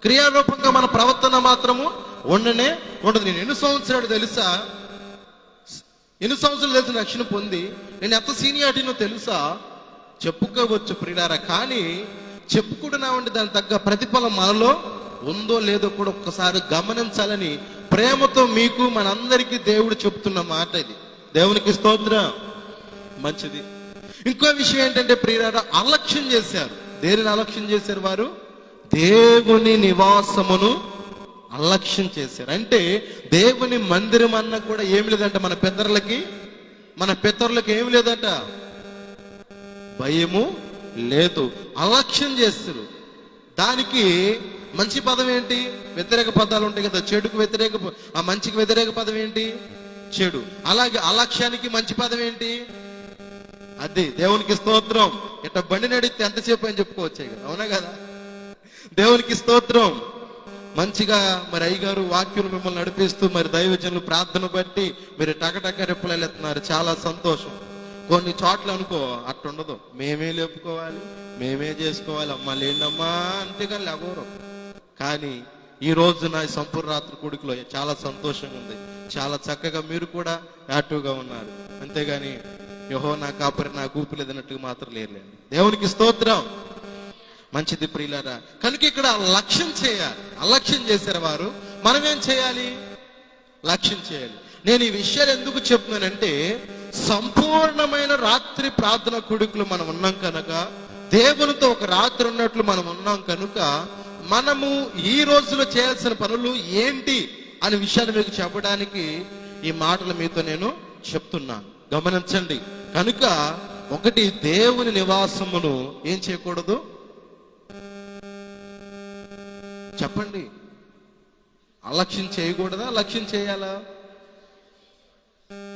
క్రియారూపంగా మన ప్రవర్తన మాత్రము ఉండదు. నేను ఎన్ని సంవత్సరాలు తెలుసా? ఎన్ని సంవత్సరాలు తెలుసు రక్షణ పొంది? నేను ఎంత సీనియారిటీనో తెలుసా? చెప్పుకోవచ్చు ప్రియులారా. కానీ చెప్పుకుంటున్నామంటే దానికి తగ్గ ప్రతిఫలం మనలో ఉందో లేదో కూడా ఒక్కసారి గమనించాలని ప్రేమతో మీకు మనందరికీ దేవుడు చెప్తున్న మాట ఇది. దేవునికి స్తోత్రం. మంచిది. ఇంకో విషయం ఏంటంటే ప్రియులారా, అలక్ష్యం చేశారు. దేనిని అలక్ష్యం చేశారు వారు? దేవుని నివాసమును అలక్ష్యం చేశారు. అంటే దేవుని మందిరం అన్న కూడా ఏమి లేదంట. మన పితరులకి ఏమి లేదంట, భయము లేదు. అలక్ష్యం చేస్తారు. దానికి మంచి పదం ఏంటి? వ్యతిరేక పదాలు ఉంటాయి కదా. చెడుకు వ్యతిరేక, ఆ మంచికి వ్యతిరేక పదం ఏంటి? చెడు. అలాగే అలక్ష్యానికి మంచి పదం ఏంటి? అది. దేవునికి స్తోత్రం. ఇట్ట బండి నడిస్తే ఎంతసేపు అని చెప్పుకోవచ్చు కదా. అవునా కదా? దేవునికి స్తోత్రం. మంచిగా మరి అయ్యగారు వాక్యం మిమ్మల్ని నడిపిస్తూ మరి దైవజనులు ప్రార్థన బట్టి మీరు టకటక రెప్పలెత్తున్నారు. చాలా సంతోషం. కొన్ని చోట్ల అనుకో అట్టుండదు. మేమే లేపుకోవాలి, మేమే చేసుకోవాలి. అమ్మ లేండమ్మా అంటే కానీ లేవరు. కానీ ఈ రోజు నా సంపూర్ణ రాత్రి కూడికలో చాలా సంతోషంగా ఉంది. చాలా చక్కగా మీరు కూడా యాక్టివ్గా ఉన్నారు. అంతేగాని యెహోవా నా కాపరి, నా కూపిలేదన్నట్టుగా మాత్రం లేరులేండి. దేవునికి స్తోత్రం. మంచిది ప్రియులారా. కనుక ఇక్కడ లక్ష్యం చేయాలి. అలక్ష్యం చేశారు వారు. మనం ఏం చేయాలి? లక్ష్యం చేయాలి. నేను ఈ విషయాలు ఎందుకు చెప్తున్నానంటే, సంపూర్ణమైన రాత్రి ప్రార్థన కూడికలు మనం ఉన్నాం కనుక, దేవునితో ఒక రాత్రి ఉన్నట్లు మనం ఉన్నాం కనుక, మనము ఈ రోజులో చేయాల్సిన పనులు ఏంటి అనే విషయాన్ని మీకు చెప్పడానికి ఈ మాటలు మీతో నేను చెప్తున్నాను. గమనించండి. కనుక ఒకటి, దేవుని నివాసమును ఏం చేయకూడదు? చెప్పండి. అలక్ష్యం చేయకూడదా? లక్ష్యం చేయాలా?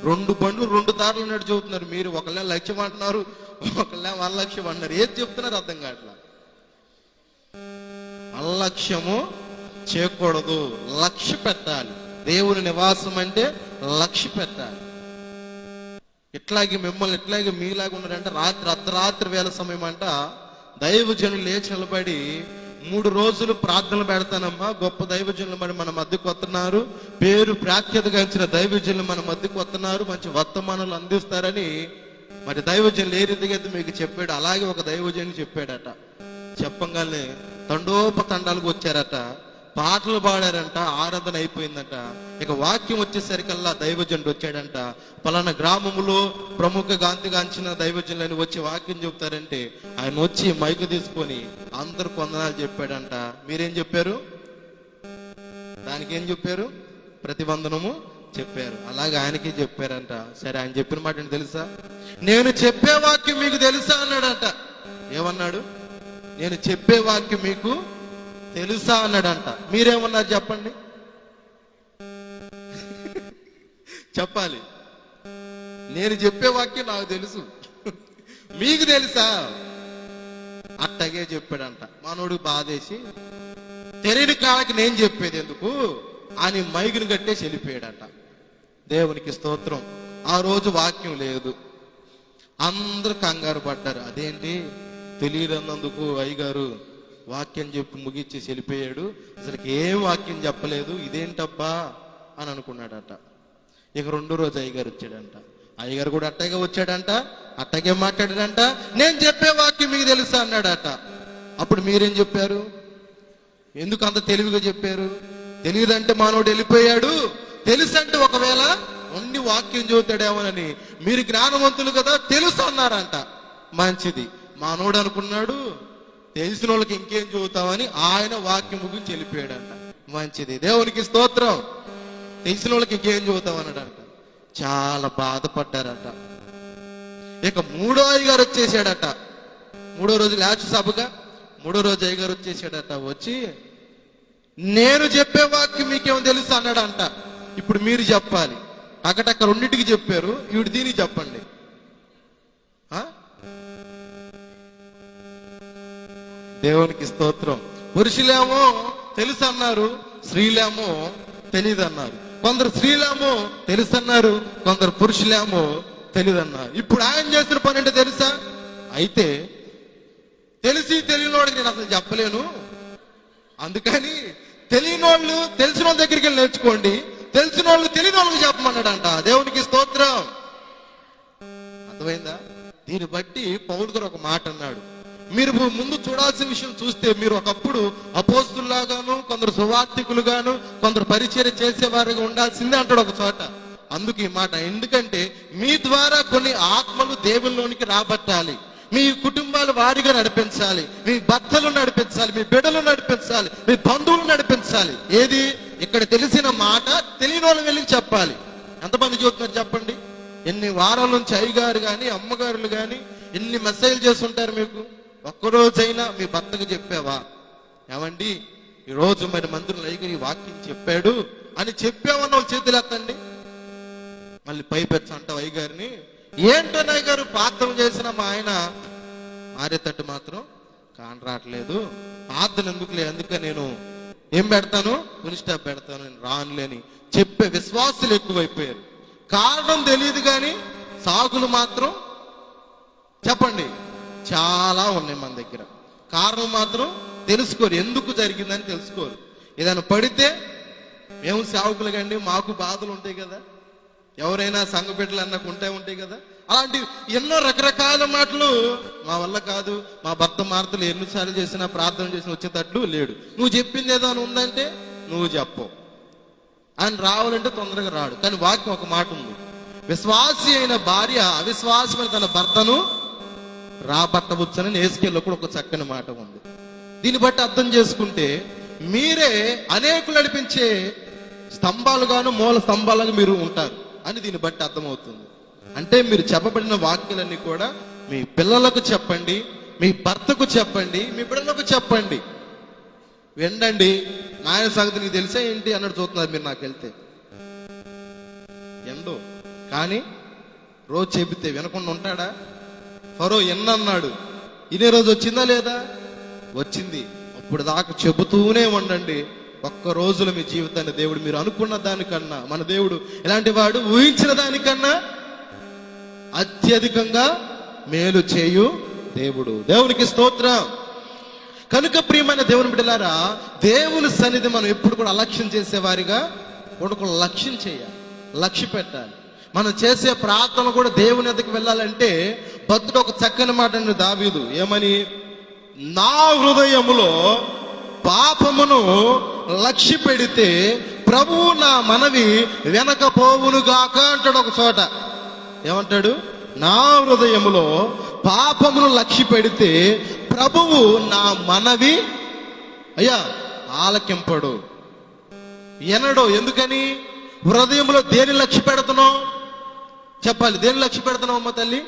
2 బండ్లు 2 దారులు నడిచి చెబుతున్నారు. మీరు ఒకళ్ళే లక్ష్యం అంటున్నారు, ఒకళ్ళే అలక్ష్యం అంటున్నారు. ఏది చెప్తున్నారు అర్థం కావట్లా. అలక్ష్యము చేయకూడదు. లక్ష్య పెట్టాలి. దేవుని నివాసం అంటే లక్ష్య పెట్టాలి. ఇట్లాగే మిమ్మల్ని ఇట్లాగే మీలాగా ఉన్నారంటే అర్ధరాత్రి వేళ సమయం అంట దైవజనులు లేచి నిలబడి 3 రోజులు ప్రార్థనలు పెడతానమ్మా, గొప్ప దైవజనులు మరి మన మధ్యకు వస్తున్నారు, పేరు ప్రాఖ్యాత గాంచిన దైవజనులు మన మధ్యకు వస్తున్నారు, మంచి వర్తమానాలు అందిస్తారని మరి దైవజనులు ఏ రీతిగా అయితే మీకు చెప్పాడు, అలాగే ఒక దైవజనులు చెప్పాడట. చెప్పంగానే తండోపతండాలకు వచ్చారట, పాటలు పాడారంట, ఆరాధన అయిపోయిందట. ఇక వాక్యం వచ్చేసరికల్లా దైవజనుడు వచ్చాడంట. పలానా గ్రామములో ప్రముఖ గాంతిగాంచిన దైవజనులని వచ్చి వాక్యం చెప్తారంటే ఆయన వచ్చి మైకు తీసుకొని అందరు కొందనాలు చెప్పాడంట. మీరేం చెప్పారు? దానికి ఏం చెప్పారు? ప్రతిబంధనము చెప్పారు. అలాగే ఆయనకి చెప్పారంట. సరే, ఆయన చెప్పిన మాట ఏంటి తెలుసా? నేను చెప్పే వాక్యం మీకు తెలుసా అన్నాడంట. ఏమన్నాడు? నేను చెప్పే వాక్యం మీకు తెలుసా అన్నాడంట. మీరేమన్నారు చెప్పండి? చెప్పాలి. నేను చెప్పే వాక్యం నాకు తెలుసు, మీకు తెలుసా? అట్టగే చెప్పాడంట. మనోడు బాధేసి తెలియని కాళ్ళకి నేను చెప్పేది ఎందుకు అని మైకుని కట్టేసి వెళ్ళిపోయాడంట. దేవునికి స్తోత్రం. ఆ రోజు వాక్యం లేదు. అందరూ కంగారు పడ్డారు. అదేంటి తెలియదన్నందుకు అయ్యగారు వాక్యం చెప్పి ముగిచ్చేసి వెళ్ళిపోయాడు, అసలుకి ఏం వాక్యం చెప్పలేదు, ఇదేంటబ్బా అని అనుకున్నాడట. ఇక రెండో రోజు అయ్యగారు వచ్చాడంట. అయ్యగారు కూడా అట్టగే వచ్చాడంట, అట్టగే మాట్లాడాడంట. నేను చెప్పే వాక్యం మీకు తెలుసా అన్నాడట. అప్పుడు మీరేం చెప్పారు? ఎందుకు అంత తెలివిగా చెప్పారు? తెలియదంటే మానవుడు వెళ్ళిపోయాడు, తెలుసంటే ఒకవేళ అన్ని వాక్యం చదువుతాడేమోనని మీరు జ్ఞానవంతులు కదా తెలుసు అన్నారంట. మంచిది. మానవుడు అనుకున్నాడు తెలిసిన వాళ్ళకి ఇంకేం చదువుతామని ఆయన వాక్యం ముగించి వెళ్ళిపోయాడంట. మంచిది, దేవునికి స్తోత్రం. తెలిసిన వాళ్ళకి ఇంకేం చదువుతాం అన్నాడంట. చాలా బాధపడ్డారట. ఇక మూడో అయ్యగారు వచ్చేసాడట. మూడో రోజు లాస్ట్ సభగా మూడో రోజు అయ్యగారు వచ్చేసాడట. వచ్చి నేను చెప్పే వాక్యం మీకేమో తెలుసు అన్నాడంట. ఇప్పుడు మీరు చెప్పాలి. అక్కడక్కడ రెండింటికి చెప్పారు, ఈవిడ దీనికి చెప్పండి. దేవునికి స్తోత్రం. పురుషులేమో తెలుసు అన్నారు, స్త్రీలేమో తెలియదు అన్నారు. కొందరు స్త్రీలేమో తెలుసు అన్నారు, కొందరు పురుషులేమో తెలియదు అన్నారు. ఇప్పుడు ఆయన చేసిన పని అంటే తెలుసా? అయితే తెలిసి తెలియని వాడికి నేను అసలు చెప్పలేను, అందుకని తెలియని వాళ్ళు తెలిసిన వాళ్ళ దగ్గరికి వెళ్ళి నేర్చుకోండి, తెలిసిన వాళ్ళు తెలియని వాళ్ళకి చెప్పమన్నాడంట. దేవునికి స్తోత్రం. అర్థమైందా? దీన్ని బట్టి పౌలు గారు ఒక మాట అన్నాడు. మీరు ముందు చూడాల్సిన విషయం చూస్తే మీరు ఒకప్పుడు అపోస్తుల్లాగాను, కొందరు సువార్థికులుగాను, కొందరు పరిచర్య చేసేవారుగా ఉండాల్సిందే అంటాడు ఒక చోట. అందుకు ఈ మాట. ఎందుకంటే మీ ద్వారా కొన్ని ఆత్మలు దేవుల్లోనికి రాబట్టాలి, మీ కుటుంబాలు వారిగా నడిపించాలి, మీ భర్తలు నడిపించాలి, మీ బిడ్డలు నడిపించాలి, మీ బంధువులు నడిపించాలి. ఏది? ఇక్కడ తెలిసిన మాట తెలియని వాళ్ళు వెళ్ళి చెప్పాలి. ఎంతమంది చూస్తున్నారు చెప్పండి? ఎన్ని వారాల నుంచి అయ్యగారు కానీ అమ్మగారులు కానీ ఎన్ని మెసేజ్ చేస్తుంటారు మీకు? ఒక్కరోజైనా మీ భర్తకు చెప్పావా? ఏమండి ఈరోజు మరి మంత్రులు అయ్యగారు ఈ వాక్యం చెప్పాడు అని చెప్పామన్న వాళ్ళు చేతులు ఎత్తండి. మళ్ళీ పైపెచ్చ అంటావు అయ్యగారిని. ఏంటో అయ్యగారు ప్రార్థన చేసిన మా ఆయన మారేతట్టు మాత్రం కానరాట్లేదు, ప్రార్థన ఎందుకులే, అందుకే నేను ఏం పెడతాను, పునిస్టాప్ పెడతాను, నేను రానులేని చెప్పే విశ్వాసులు ఎక్కువైపోయారు. కారణం తెలియదు కానీ సాకులు మాత్రం చెప్పండి చాలా ఉన్నాయి మన దగ్గర. కారణం మాత్రం తెలుసుకోరు, ఎందుకు జరిగిందని తెలుసుకోరు. ఏదైనా పడితే మేము సేవకులు కండి, మాకు బాధలు ఉంటాయి కదా, ఎవరైనా సంఘ బిడ్డలు అన్నకు ఉంటాయి కదా, అలాంటి ఎన్నో రకరకాల మాటలు. మా వల్ల కాదు, మా భర్త మార్తలు ఎన్నిసార్లు చేసినా ప్రార్థన చేసినా వచ్చేటట్లు లేడు, నువ్వు చెప్పింది ఏదైనా ఉందంటే నువ్వు చెప్పవు. ఆయన రావాలంటే తొందరగా రాడు. కానీ వాక్యం ఒక మాట ఉంది, విశ్వాసి అయిన భార్య అవిశ్వాసమైన తన భర్తను రాబట్టవచ్చని యేసుకేల్లో కూడా ఒక చక్కని మాట ఉంది. దీన్ని బట్టి అర్థం చేసుకుంటే మీరే అనేకులు నడిపించే స్తంభాలుగాను మూల స్తంభాలుగా మీరు ఉంటారు అని దీన్ని బట్టి అర్థమవుతుంది. అంటే మీరు చెప్పబడిన వాక్యాలన్నీ కూడా మీ పిల్లలకు చెప్పండి, మీ భర్తకు చెప్పండి, మీ బిడ్డలకు చెప్పండి. వినండి, నాయన సంగతి నీకు తెలిసే ఏంటి అన్నట్టు చూస్తున్నారు మీరు. నాకు వెళ్తే ఎండో కానీ రోజు చెబితే వినకుండా ఉంటాడా? ఫరో ఎన్నన్నాడు, ఇనే రోజు వచ్చిందా లేదా? వచ్చింది. అప్పుడు దాకా చెబుతూనే ఉండండి. ఒక్క రోజులో మీ జీవితాన్ని దేవుడు మీరు అనుకున్న దానికన్నా, మన దేవుడు ఎలాంటి వాడు, ఊహించిన దానికన్నా అత్యధికంగా మేలు చేయు దేవుడు. దేవునికి స్తోత్రం. కనుక ప్రియమైన దేవుని బిడ్డలారా, దేవుని సన్నిధి మనం ఎప్పుడు కూడా అలక్ష్యం చేసేవారిగా కూడా లక్ష్యం చేయాలి, లక్ష్య పెట్టాలి. మనం చేసే ప్రార్థన కూడా దేవుని ఎద్దకు వెళ్ళాలంటే భక్తుడు ఒక చక్కని మాట అండి దావీదు. ఏమని? నా హృదయములో పాపమును లక్ష్య పెడితే ప్రభువు నా మనవి వెనకపోవునుగాక అంటాడు ఒక చోట. ఏమంటాడు? నా హృదయములో పాపమును లక్ష్య పెడితే ప్రభువు నా మనవి అయ్యా ఆలకింపడు, ఎనడు. ఎందుకని? హృదయంలో దేని లక్ష్య పెడుతున్నావు చెప్పాలి. దేని లక్ష్య పెడుతున్నావు అమ్మ తల్లి?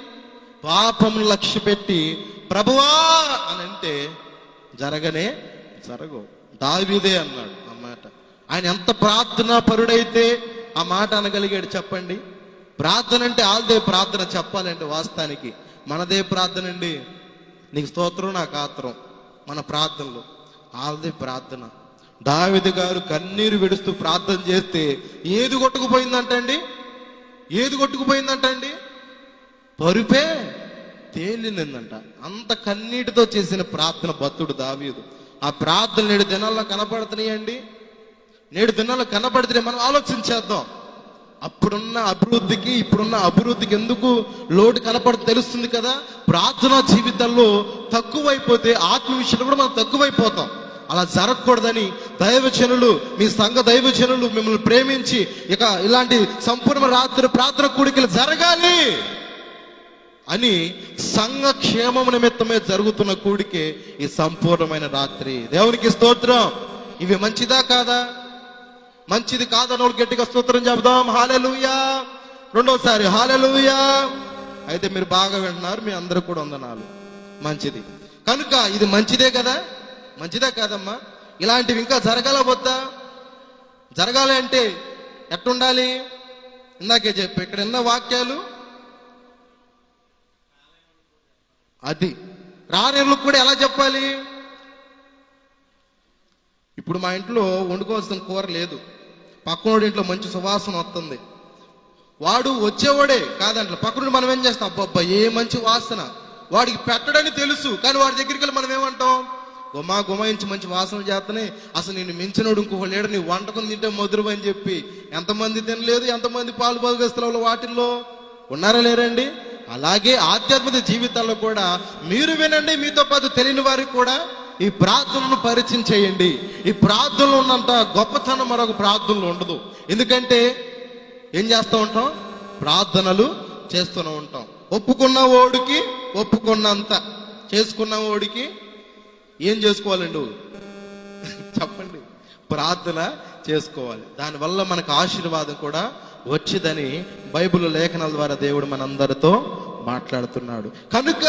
పాపమును లక్ష్య పెట్టి ప్రభువా అని అంటే జరగనే జరగవు. దావీదే అన్నాడు ఆ మాట. ఆయన ఎంత ప్రార్థనా పరుడైతే ఆ మాట అనగలిగాడు చెప్పండి. ప్రార్థన అంటే ఆల్దే ప్రార్థన చెప్పాలంటే వాస్తవానికి మనదే ప్రార్థన అండి. నీకు స్తోత్రం, నాకు ఆత్రం. మన ప్రార్థనలు వాళ్ళది ప్రార్థన. దావీదు గారు కన్నీరు విడుస్తూ ప్రార్థన చేస్తే ఏది కొట్టుకుపోయిందంటండి? ఏది కొట్టుకుపోయిందంటండి? పరుపే తేలిందంట. అంత కన్నీటితో చేసిన ప్రార్థన భక్తుడు దావీదు. ఆ ప్రార్థన 7 దినాల్లో కనపడుతున్నాయండి. 7 దినాల్లో కనపడుతున్నాయి. మనం ఆలోచించేద్దాం. అప్పుడున్న అభివృద్ధికి ఇప్పుడున్న అభివృద్ధికి ఎందుకు లోటు కనపడుతుంది తెలుస్తుంది కదా. ప్రార్థనా జీవితాల్లో తక్కువైపోతే ఆత్మ విషయంలో కూడా మనం తక్కువైపోతాం. అలా జరగకూడదని దైవజనులు, మీ సంఘ దైవజనులు మిమ్మల్ని ప్రేమించి ఇక ఇలాంటి సంపూర్ణ రాత్రి ప్రార్థన కూడికలు జరగాలి అని సంఘ క్షేమం నిమిత్తమే జరుగుతున్న కూడికే ఈ సంపూర్ణమైన రాత్రి. దేవునికి స్తోత్రం. ఇవి మంచిదా కాదా? మంచిది కాదని గట్టిగా స్తోత్రం చెబుదాం. హల్లెలూయా. రెండోసారి హల్లెలూయా. అయితే మీరు బాగా వింటున్నారు, మీ అందరూ కూడా వందనాలు. మంచిది కనుక ఇది మంచిదే కదా? మంచిదా కాదమ్మా? ఇలాంటివి ఇంకా జరగాల వద్దా? జరగాలి అంటే ఎట్టుండాలి? ఇందాకే చెప్పు, ఇక్కడ ఉన్న వాక్యాలు అది రానేళ్ళకు కూడా ఎలా చెప్పాలి? ఇప్పుడు మా ఇంట్లో వండుకోవాల్సిన కూర లేదు, పక్కనోడి ఇంట్లో మంచి సువాసన వస్తుంది, వాడు వచ్చేవాడే కాదంట. పక్కనుండి మనం ఏం చేస్తాం? అబ్బబ్బా ఏ మంచి వాసన, వాడికి పెట్టడని తెలుసు, కానీ వాడి దగ్గరికి వెళ్ళి మనం ఏమంటాం? గుమాయించి మంచి వాసన చేస్తనే అసలు నేను మించినోడు ఇంకొక లేడు, నీ వంటకం తింటే మధురు అని చెప్పి ఎంతమంది తినలేదు, ఎంతమంది పాలు పాల్గొస్తున్న వాటిల్లో ఉన్నారా లేరండి? అలాగే ఆధ్యాత్మిక జీవితాల్లో కూడా మీరు వినండి, మీతో పాటు తెలియని వారికి కూడా ఈ ప్రార్థనను పరిచయం చేయండి. ఈ ప్రార్థనలో ఉన్నంత గొప్పతనం మరొక ప్రార్థనలో ఉండదు. ఎందుకంటే ఏం చేస్తూ ఉంటాం? ప్రార్థనలు చేస్తూనే ఉంటాం. ఒప్పుకున్న ఓడికి ఒప్పుకున్నంత, చేసుకున్న ఓడికి ఏం చేసుకోవాలండి? చెప్పండి, ప్రార్థన చేసుకోవాలి. దానివల్ల మనకు ఆశీర్వాదం కూడా వచ్చిందని బైబిల్ లేఖనాల ద్వారా దేవుడు మనందరితో మాట్లాడుతున్నాడు. కనుక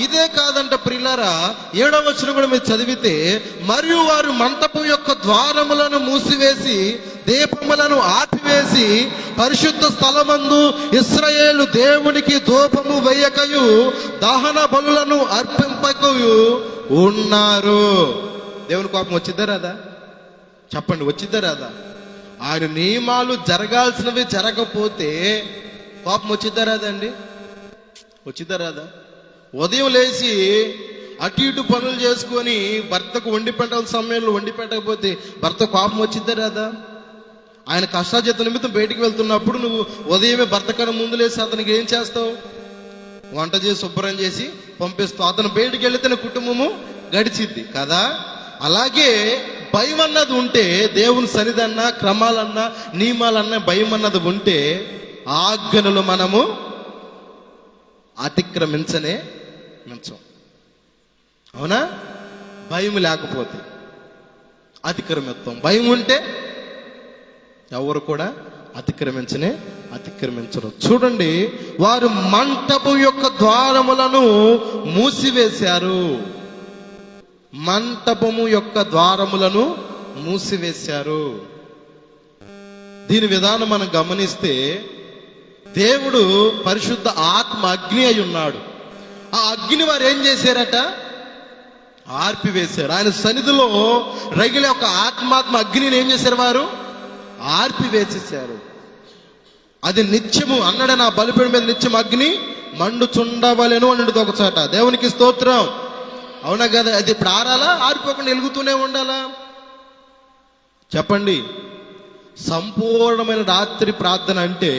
ఇదే కాదంట ప్రియులారా, 7వ వచనం కూడా మీరు చదివితే, మరియు వారు మంటపం యొక్క ద్వారములను మూసివేసి దీపములను ఆపివేసి పరిశుద్ధ స్థలమందు ఇశ్రాయేలు దేవునికి ధూపము వేయకయు దహన బలులను అర్పింపకయు ఉన్నారు. దేవుని కోపం వచ్చిద్దా రాదా? చెప్పండి, వచ్చిద్దా రాదా? ఆయన నియమాలు జరగాల్సినవి జరగకపోతే కోపం వచ్చిద్దా రాదండి? వచ్చిద్దా రాదా? ఉదయం లేచి అటు ఇటు పనులు చేసుకొని భర్తకు వండి పెట్టాల్సిన సమయంలో వండి పెట్టకపోతే భర్త కోపం వచ్చిద్దా రాదా? ఆయన కష్టాజీత నిమిత్తం బయటికి వెళ్తున్నప్పుడు నువ్వు ఉదయమే భర్త కన్నా ముందు లేచి అతనికి ఏం చేస్తావు? వంట చేసి శుభ్రం చేసి పంపిస్తావు. అతను బయటికి వెళితే కుటుంబము గడిచిద్ది కదా. అలాగే భయం అన్నది ఉంటే, దేవుని సన్నిధన్నా క్రమాలన్నా నియమాలన్నా భయం అన్నది ఉంటే ఆజ్ఞలు మనము అతిక్రమించం. అవునా? భయం లేకపోతే అతిక్రమిస్తాం. భయం ఉంటే ఎవరు కూడా అతిక్రమించరు. చూడండి, వారు మంటపు యొక్క ద్వారములను మూసివేశారు. మంటపము యొక్క ద్వారములను మూసివేశారు. దీని విధానం మనం గమనిస్తే, దేవుడు పరిశుద్ధ ఆత్మ అగ్ని అయి ఉన్నాడు. ఆ అగ్ని వారు ఏం చేశారట? ఆర్పివేశారు. ఆయన సన్నిధిలో రగిలే ఒక ఆత్మాత్మ అగ్నిని ఏం చేశారు? వారు ఆర్పివేసేశారు. అది నిత్యము అన్నాడు, నా బలిపీఠం మీద నిత్యం అగ్ని మండుచుండవలెను అన్నది ఒక చోట. దేవునికి స్తోత్రం. అవునా కదా? అది ఇప్పుడు ఆరాలా? ఆరిపోకుండా వెలుగుతూనే ఉండాలా? చెప్పండి. సంపూర్ణమైన రాత్రి ప్రార్థన అంటే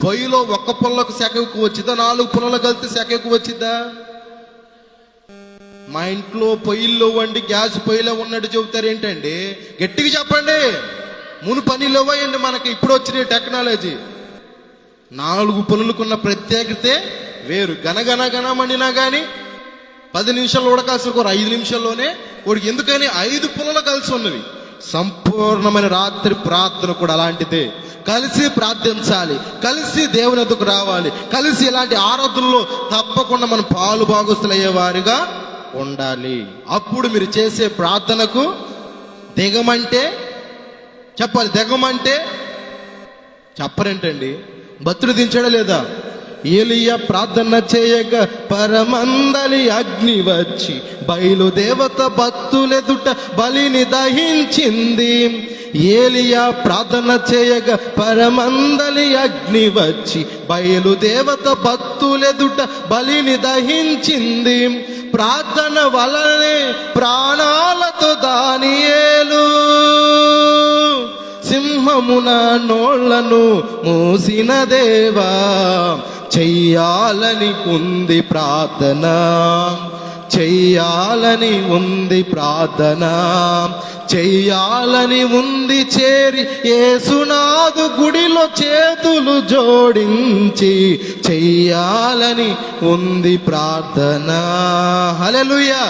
పొయ్యిలో ఒక్క పుల్లకు సెక ఎక్కువ వచ్చిద్దా? 4 పుల్లలు కలిసి సెక ఎక్కువ వచ్చిద్దా? మా ఇంట్లో పొయ్యిల్లో వండి గ్యాస్ పొయ్యిలో ఉన్నట్టు చెబుతారు ఏంటండి? గట్టిగా చెప్పండి. పనిలో పోయండి. మనకి ఇప్పుడు వచ్చిన టెక్నాలజీ 4 పుల్లలకున్న ప్రత్యేకతే వేరు. గనగన మండినా కానీ 10 నిమిషాలు ఉడకాల్సిన కూర 5 నిమిషాల్లోనే ఉడికి. ఎందుకని? 5 పుల్లలు కలిసి ఉన్నవి. సంపూర్ణమైన రాత్రి ప్రార్థన కూడా అలాంటిదే. కలిసి ప్రార్థించాలి, కలిసి దేవుని వద్దకు రావాలి, కలిసి ఇలాంటి ఆరాధనలో తప్పకుండా మనం పాలు భాగస్తులయ్యేవారుగా ఉండాలి. అప్పుడు మీరు చేసే ప్రార్థనకు దిగమంటే చెప్పాలి. దిగమంటే చెప్పరేంటండి? భక్తుడు దించాడా లేదా? ఏలియా ప్రార్థన చేయగా పరమందలి అగ్ని వచ్చి బయలుదేవత భక్తులెదుట బలిని దహించింది. ఏలియా ప్రార్థన చేయగా పరమందలి అగ్ని వచ్చి బయలుదేవత భక్తులెదుట బలిని దహించింది. ప్రార్థన వలనే ప్రాణాలతో దానియేలు సింహమున నోళ్లను మూసిన దేవా, చెయ్యాలని ఉంది ప్రార్థన, చెయ్యాలని ఉంది ప్రార్థన, చెయ్యాలని ఉంది చేరి యేసునాథు గుడిలో చేతులు జోడించి, చెయ్యాలని ఉంది ప్రార్థన. హల్లెలూయా.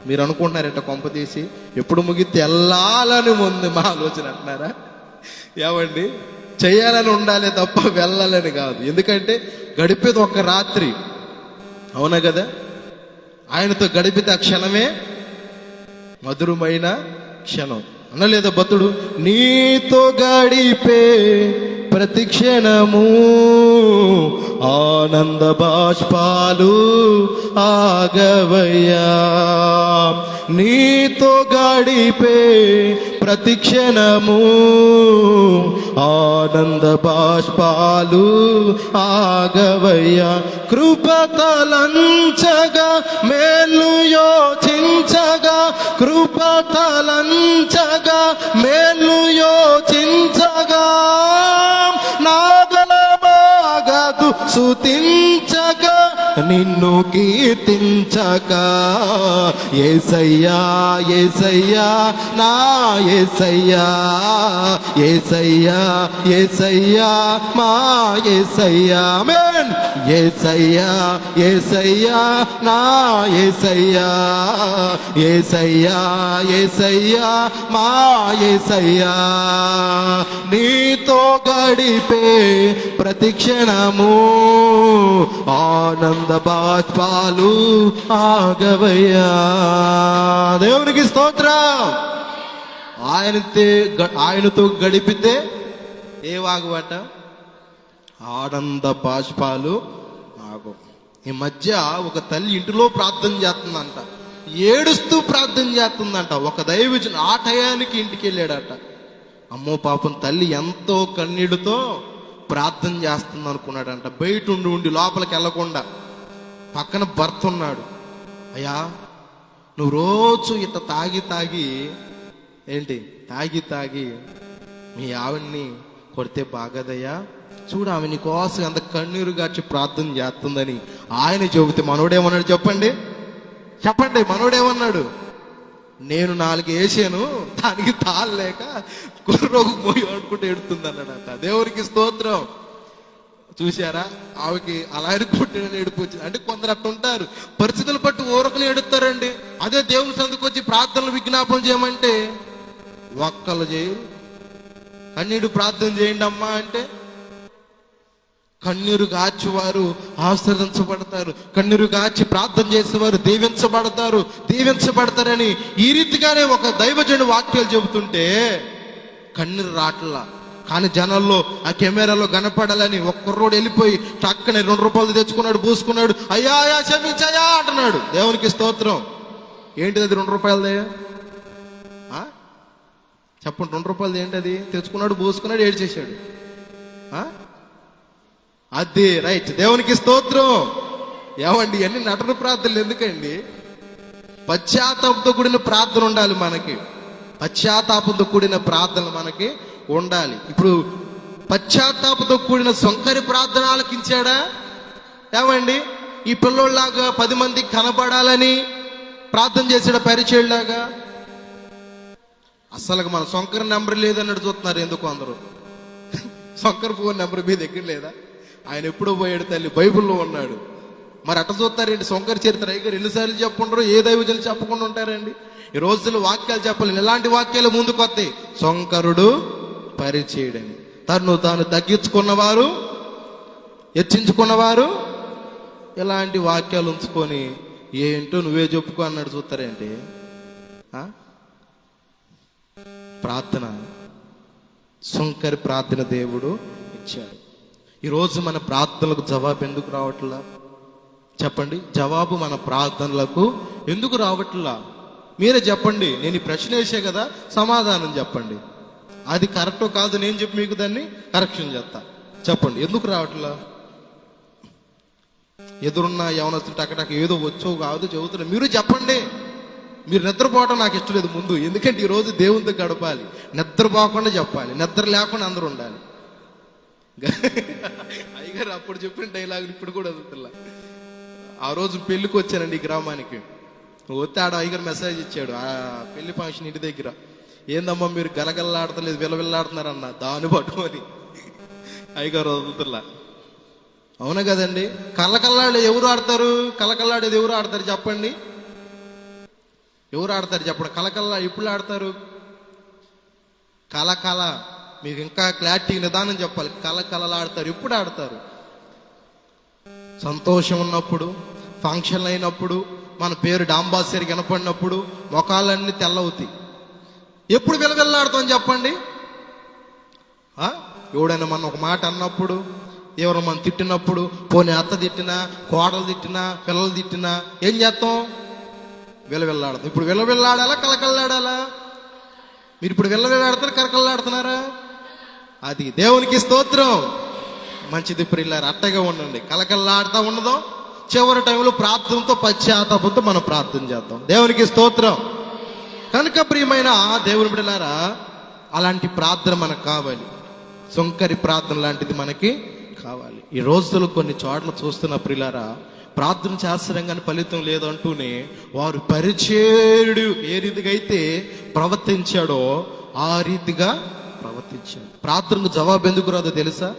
మీరు అనుకుంటున్నారంట కొంప తీసి ఎప్పుడు ముగితే వెళ్ళాలని ఉంది మా ఆలోచన అంటున్నారా? ఏమండి, చెయ్యాలని ఉండాలి తప్ప వెళ్ళాలని కాదు. ఎందుకంటే గడిపేది ఒక రాత్రి, అవునా కదా? ఆయనతో గడిపితే ఆ క్షణమే మధురమైన క్షణం అనలేదా భక్తుడు? నీతో గడిపే ప్రతి క్షణము ఆనంద బాష్పాలు ఆగవయ్యా, నీతో గడిపే ప్రతి క్షణము ఆనంద బాష్పాలు ఆగవయ్యా. కృపతలంచగా మేలు యోచించగా, కృపతలంచగా మేలు యోచించగా, నాగలమాగదు స్తుతించగా నిన్ను కీర్తించగా, యేసయ్యా యేసయ్యా నా యేసయ్యా, యేసయ్యా యేసయ్యా మా యేసయ్యా. ఆమేన్. యేసయ్యా యేసయ్యా నా యేసయ్యా, యేసయ్యా యేసయ్యా మా యేసయ్యా. నీతో గడిపే ప్రతి క్షణము ఆనంద బాష్పాలు ఆగవయ్యా. దేవునికి స్తోత్రం. ఆయనతో గడిపితే ఏ వాగువట? ఆనంద బాష్పాలు ఆగు. ఈ మధ్య ఒక తల్లి ఇంటిలో ప్రార్థన చేస్తుందంట, ఏడుస్తూ ప్రార్థన చేస్తుందంట. ఒక దైవజనుడు ఆ టయానికి ఇంటికి వెళ్ళాడట. అమ్మో పాపం తల్లి ఎంతో కన్నీళ్లతో ప్రార్థన చేస్తుంది అనుకున్నాడంట. బయట ఉండి లోపలికి వెళ్ళకుండా పక్కన భర్త ఉన్నాడు. అయ్యా, నువ్వు రోజు ఇత తాగి మీ ఆవిడ్ని కొడితే బాగదయ్యా, చూడు ఆమె నీ కోసం అంత కన్నీరు గార్చి ప్రార్థన చేస్తుందని ఆయన చెబితే మనోడేమన్నాడు చెప్పండి? మనోడేమన్నాడు? నేను 4 వేసాను, దానికి తాళలేక కుర్రోగు పోయి ఆడుకుంటూ ఎడుతుంది అన్నాడట. దేవునికి స్తోత్రం. చూశారా, ఆమెకి అలా ఎడుకుంటే ఏడుపు వచ్చింది. అంటే కొందరు అట్లా ఉంటారు, పరిస్థితులు బట్టి ఊరకలు ఎడుతారండి. అదే దేవుని సందుకు వచ్చి ప్రార్థనలు విజ్ఞాపన చేయమంటే ఒక్కలు చేయరు. కన్నీడు ప్రార్థన చేయండి అమ్మా అంటే కన్నీరు గార్చివారు ఆశీర్వదించబడతారు, కన్నీరు గార్చి ప్రార్థన చేసేవారు దీవించబడతారని ఈ రీతిగానే ఒక దైవజనుడు వాక్యాలు చెబుతుంటే కన్నీరు రాట్లా. కానీ జనాల్లో ఆ కెమెరాలో కనపడాలని ఒక కుర్రోడు వెళ్ళిపోయి టక్కనే 2 రూపాయలు తెచ్చుకున్నాడు, పూసుకున్నాడు. అయ్యా క్షమించయ్యా అంటున్నాడు. దేవునికి స్తోత్రం. ఏంటిది అది? 2 రూపాయలదే చెప్పండి. 2 రూపాయలది ఏంటది? తెచ్చుకున్నాడు, పూసుకున్నాడు, ఏడ్చేశాడు. అది రైట్. దేవునికి స్తోత్రం. ఏమండి, అన్ని నటన ప్రార్థనలు ఎందుకండి? పశ్చాత్తాపంతో కూడిన ప్రార్థన ఉండాలి మనకి. పశ్చాత్తాపంతో కూడిన ప్రార్థనలు మనకి ఉండాలి. ఇప్పుడు పశ్చాత్తాపంతో కూడిన సొంకరి ప్రార్థన ఆలకించాడా? ఏమండి, ఈ పిల్లోళ్ళలాగా 10 మందికి కనపడాలని ప్రార్థన చేసాడా పరిచయుడిలాగా? అసలు మన సొంకరి నెంబర్ లేదన్నట్టు చూస్తున్నారు ఎందుకు అందరూ. సొంకరి ఫోన్ నెంబర్ మీ దగ్గర లేదా? ఆయన ఎప్పుడో పోయాడు తల్లి, బైబిల్లో ఉన్నాడు. మరి అట్ట చూస్తారేంటి? సొంకరి చరిత్ర అయ్యారు ఎన్నిసార్లు చెప్పుకుంటారు, ఏ దైవజనులు చెప్పకుండా ఉంటారండి? ఈ రోజుల్లో వాక్యాలు చెప్పాలి. ఇలాంటి వాక్యాలు ముందుకు వస్తాయి. సొంకరుడు పరిచయుడని, తాను తగ్గించుకున్నవారు, హెచ్చించుకున్నవారు, ఇలాంటి వాక్యాలు ఉంచుకొని ఏంటో నువ్వే చెప్పుకో అన్నాడు. చూస్తారేంటి? ప్రార్థన, సొంకరి ప్రార్థన దేవుడు ఇచ్చాడు. ఈరోజు మన ప్రార్థనలకు జవాబు ఎందుకు రావట్లా? చెప్పండి, జవాబు మన ప్రార్థనలకు ఎందుకు రావట్లా? మీరే చెప్పండి. నేను ఈ ప్రశ్న వేసే కదా, సమాధానం చెప్పండి. అది కరెక్టో కాదు నేను చెప్పి మీకు దాన్ని కరెక్షన్ చేస్తా. చెప్పండి, ఎందుకు రావట్లా? ఎదురున్న యవనస్తులు టకటక ఏదో వచ్చో కాదు చెబుతున్నా, మీరు చెప్పండి. మీరు నిద్రపోవడం నాకు ఇష్టం లేదు ముందు, ఎందుకంటే ఈరోజు దేవునితో గడపాలి. నిద్రపోకుండా చెప్పాలి, నిద్ర లేకుండా అందరూ ఉండాలి. అయ్యగారు అప్పుడు చెప్పిన డైలాగ్ ఇప్పుడు కూడా వదులుతున్నా. ఆ రోజు పెళ్లికి వచ్చానండి ఈ గ్రామానికి. వస్తే ఆడ అయ్యగారు మెసేజ్ ఇచ్చాడు ఆ పెళ్లి ఫంక్షన్ ఇంటి దగ్గర. ఏందమ్మా మీరు గలగల్లాడతలేదు, విలవిల్లాడుతున్నారన్న దాన్ని పట్టుకొని అయ్యగారు వదులుతున్నా. అవునా కదండి? కళ్ళకల్లాడే ఎవరు ఆడతారు? కళ్ళకల్లాడేది ఎవరు ఆడతారు చెప్పండి? ఎవరు ఆడతారు చెప్పండి? కళకళ ఎప్పుడు ఆడతారు? కళ మీకు ఇంకా క్లారిటీ నిదానం చెప్పాలి. కళలు ఆడతారు ఎప్పుడు ఆడతారు? సంతోషం ఉన్నప్పుడు, ఫంక్షన్లు అయినప్పుడు, మన పేరు డాంబాసేరి కనపడినప్పుడు మొఖాలన్నీ తెల్లవుతాయి. ఎప్పుడు విలవిల్లాడుతాం చెప్పండి? ఎవడైనా మన ఒక మాట అన్నప్పుడు, ఎవరు మనం తిట్టినప్పుడు, పోనీ అత్త తిట్టినా, కోడలు తిట్టినా, పిల్లలు తిట్టినా ఏం చేస్తాం? విలవిల్లాడతాం. ఇప్పుడు విలవిల్లాడాలా, కలకల్లాడాలా? మీరు ఇప్పుడు విలవిల్లాడతారు, కలకల్లాడుతున్నారా? అది దేవునికి స్తోత్రం. మంచిది ప్రియులారా, అట్టగా ఉండండి. కలకల్లాడుతూ ఉండదు. చివరి టైంలో ప్రార్థనతో, పశ్చాత్తాపంతో మనం ప్రార్థన చేద్దాం. దేవునికి స్తోత్రం. కనుక ప్రియమైన దేవుని బిడ్డలారా, అలాంటి ప్రార్థన మనకు కావాలి. సొంకరి ప్రార్థన లాంటిది మనకి కావాలి. ఈ రోజులు కొన్ని చోట్ల చూస్తున్న ప్రియులారా, ప్రార్థన చేస్తాం కానీ ఫలితం లేదంటూనే వారు పరిచయుడు ఏ రీతిగా అయితే ప్రవర్తించాడో ఆ రీతిగా ప్రవర్తించాడు. ప్రార్థనకు జవాబు ఎందుకు రాదో తెలుసా?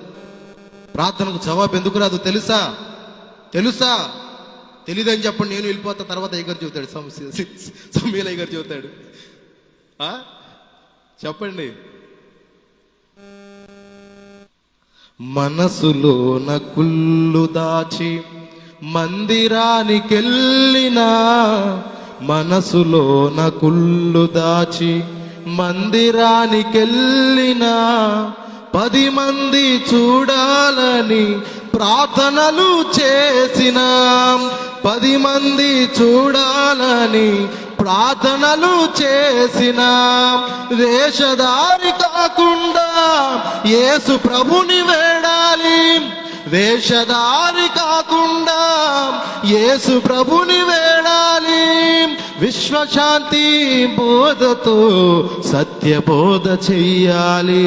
ప్రార్థనకు జవాబు ఎందుకు రాదో తెలుసా? తెలీదని చెప్పండి, నేను వెళ్ళిపోతా. తర్వాత అయ్యగారు చెబుతాడు, సమీల అయ్యగారు చెబుతాడు. చెప్పండి. మనసులోన కుళ్ళు దాచి మందిరానికెళ్ళినా, మనసులోన కుళ్ళు దాచి మందిరానికెళ్ళినా, 10 మంది చూడాలని ప్రార్థనలు చేసిన, 10 మంది చూడాలని ప్రార్థనలు చేసిన, వేషధారి కాకుండా యేసు ప్రభుని వేడాలి. వేషధారి కాకుండా యేసు ప్రభుని వేడాలి. విశ్వశాంతి బోధతో సత్యబోధ చెయ్యాలి.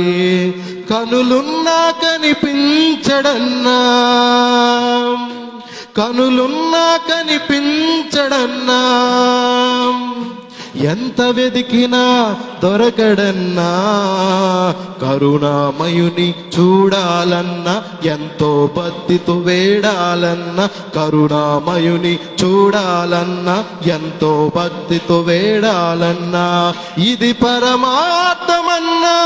కనులున్నా కనిపించడన్నా, కనులున్నా కనిపించడన్నా, ఎంత వెదికినా దొరకడన్నా, కరుణామయుని చూడాలన్నా, ఎంతో భక్తితో వేడాలన్నా, కరుణామయుని చూడాలన్నా, ఎంతో భక్తితో వేడాలన్నా, ఇది పరమార్థమన్నా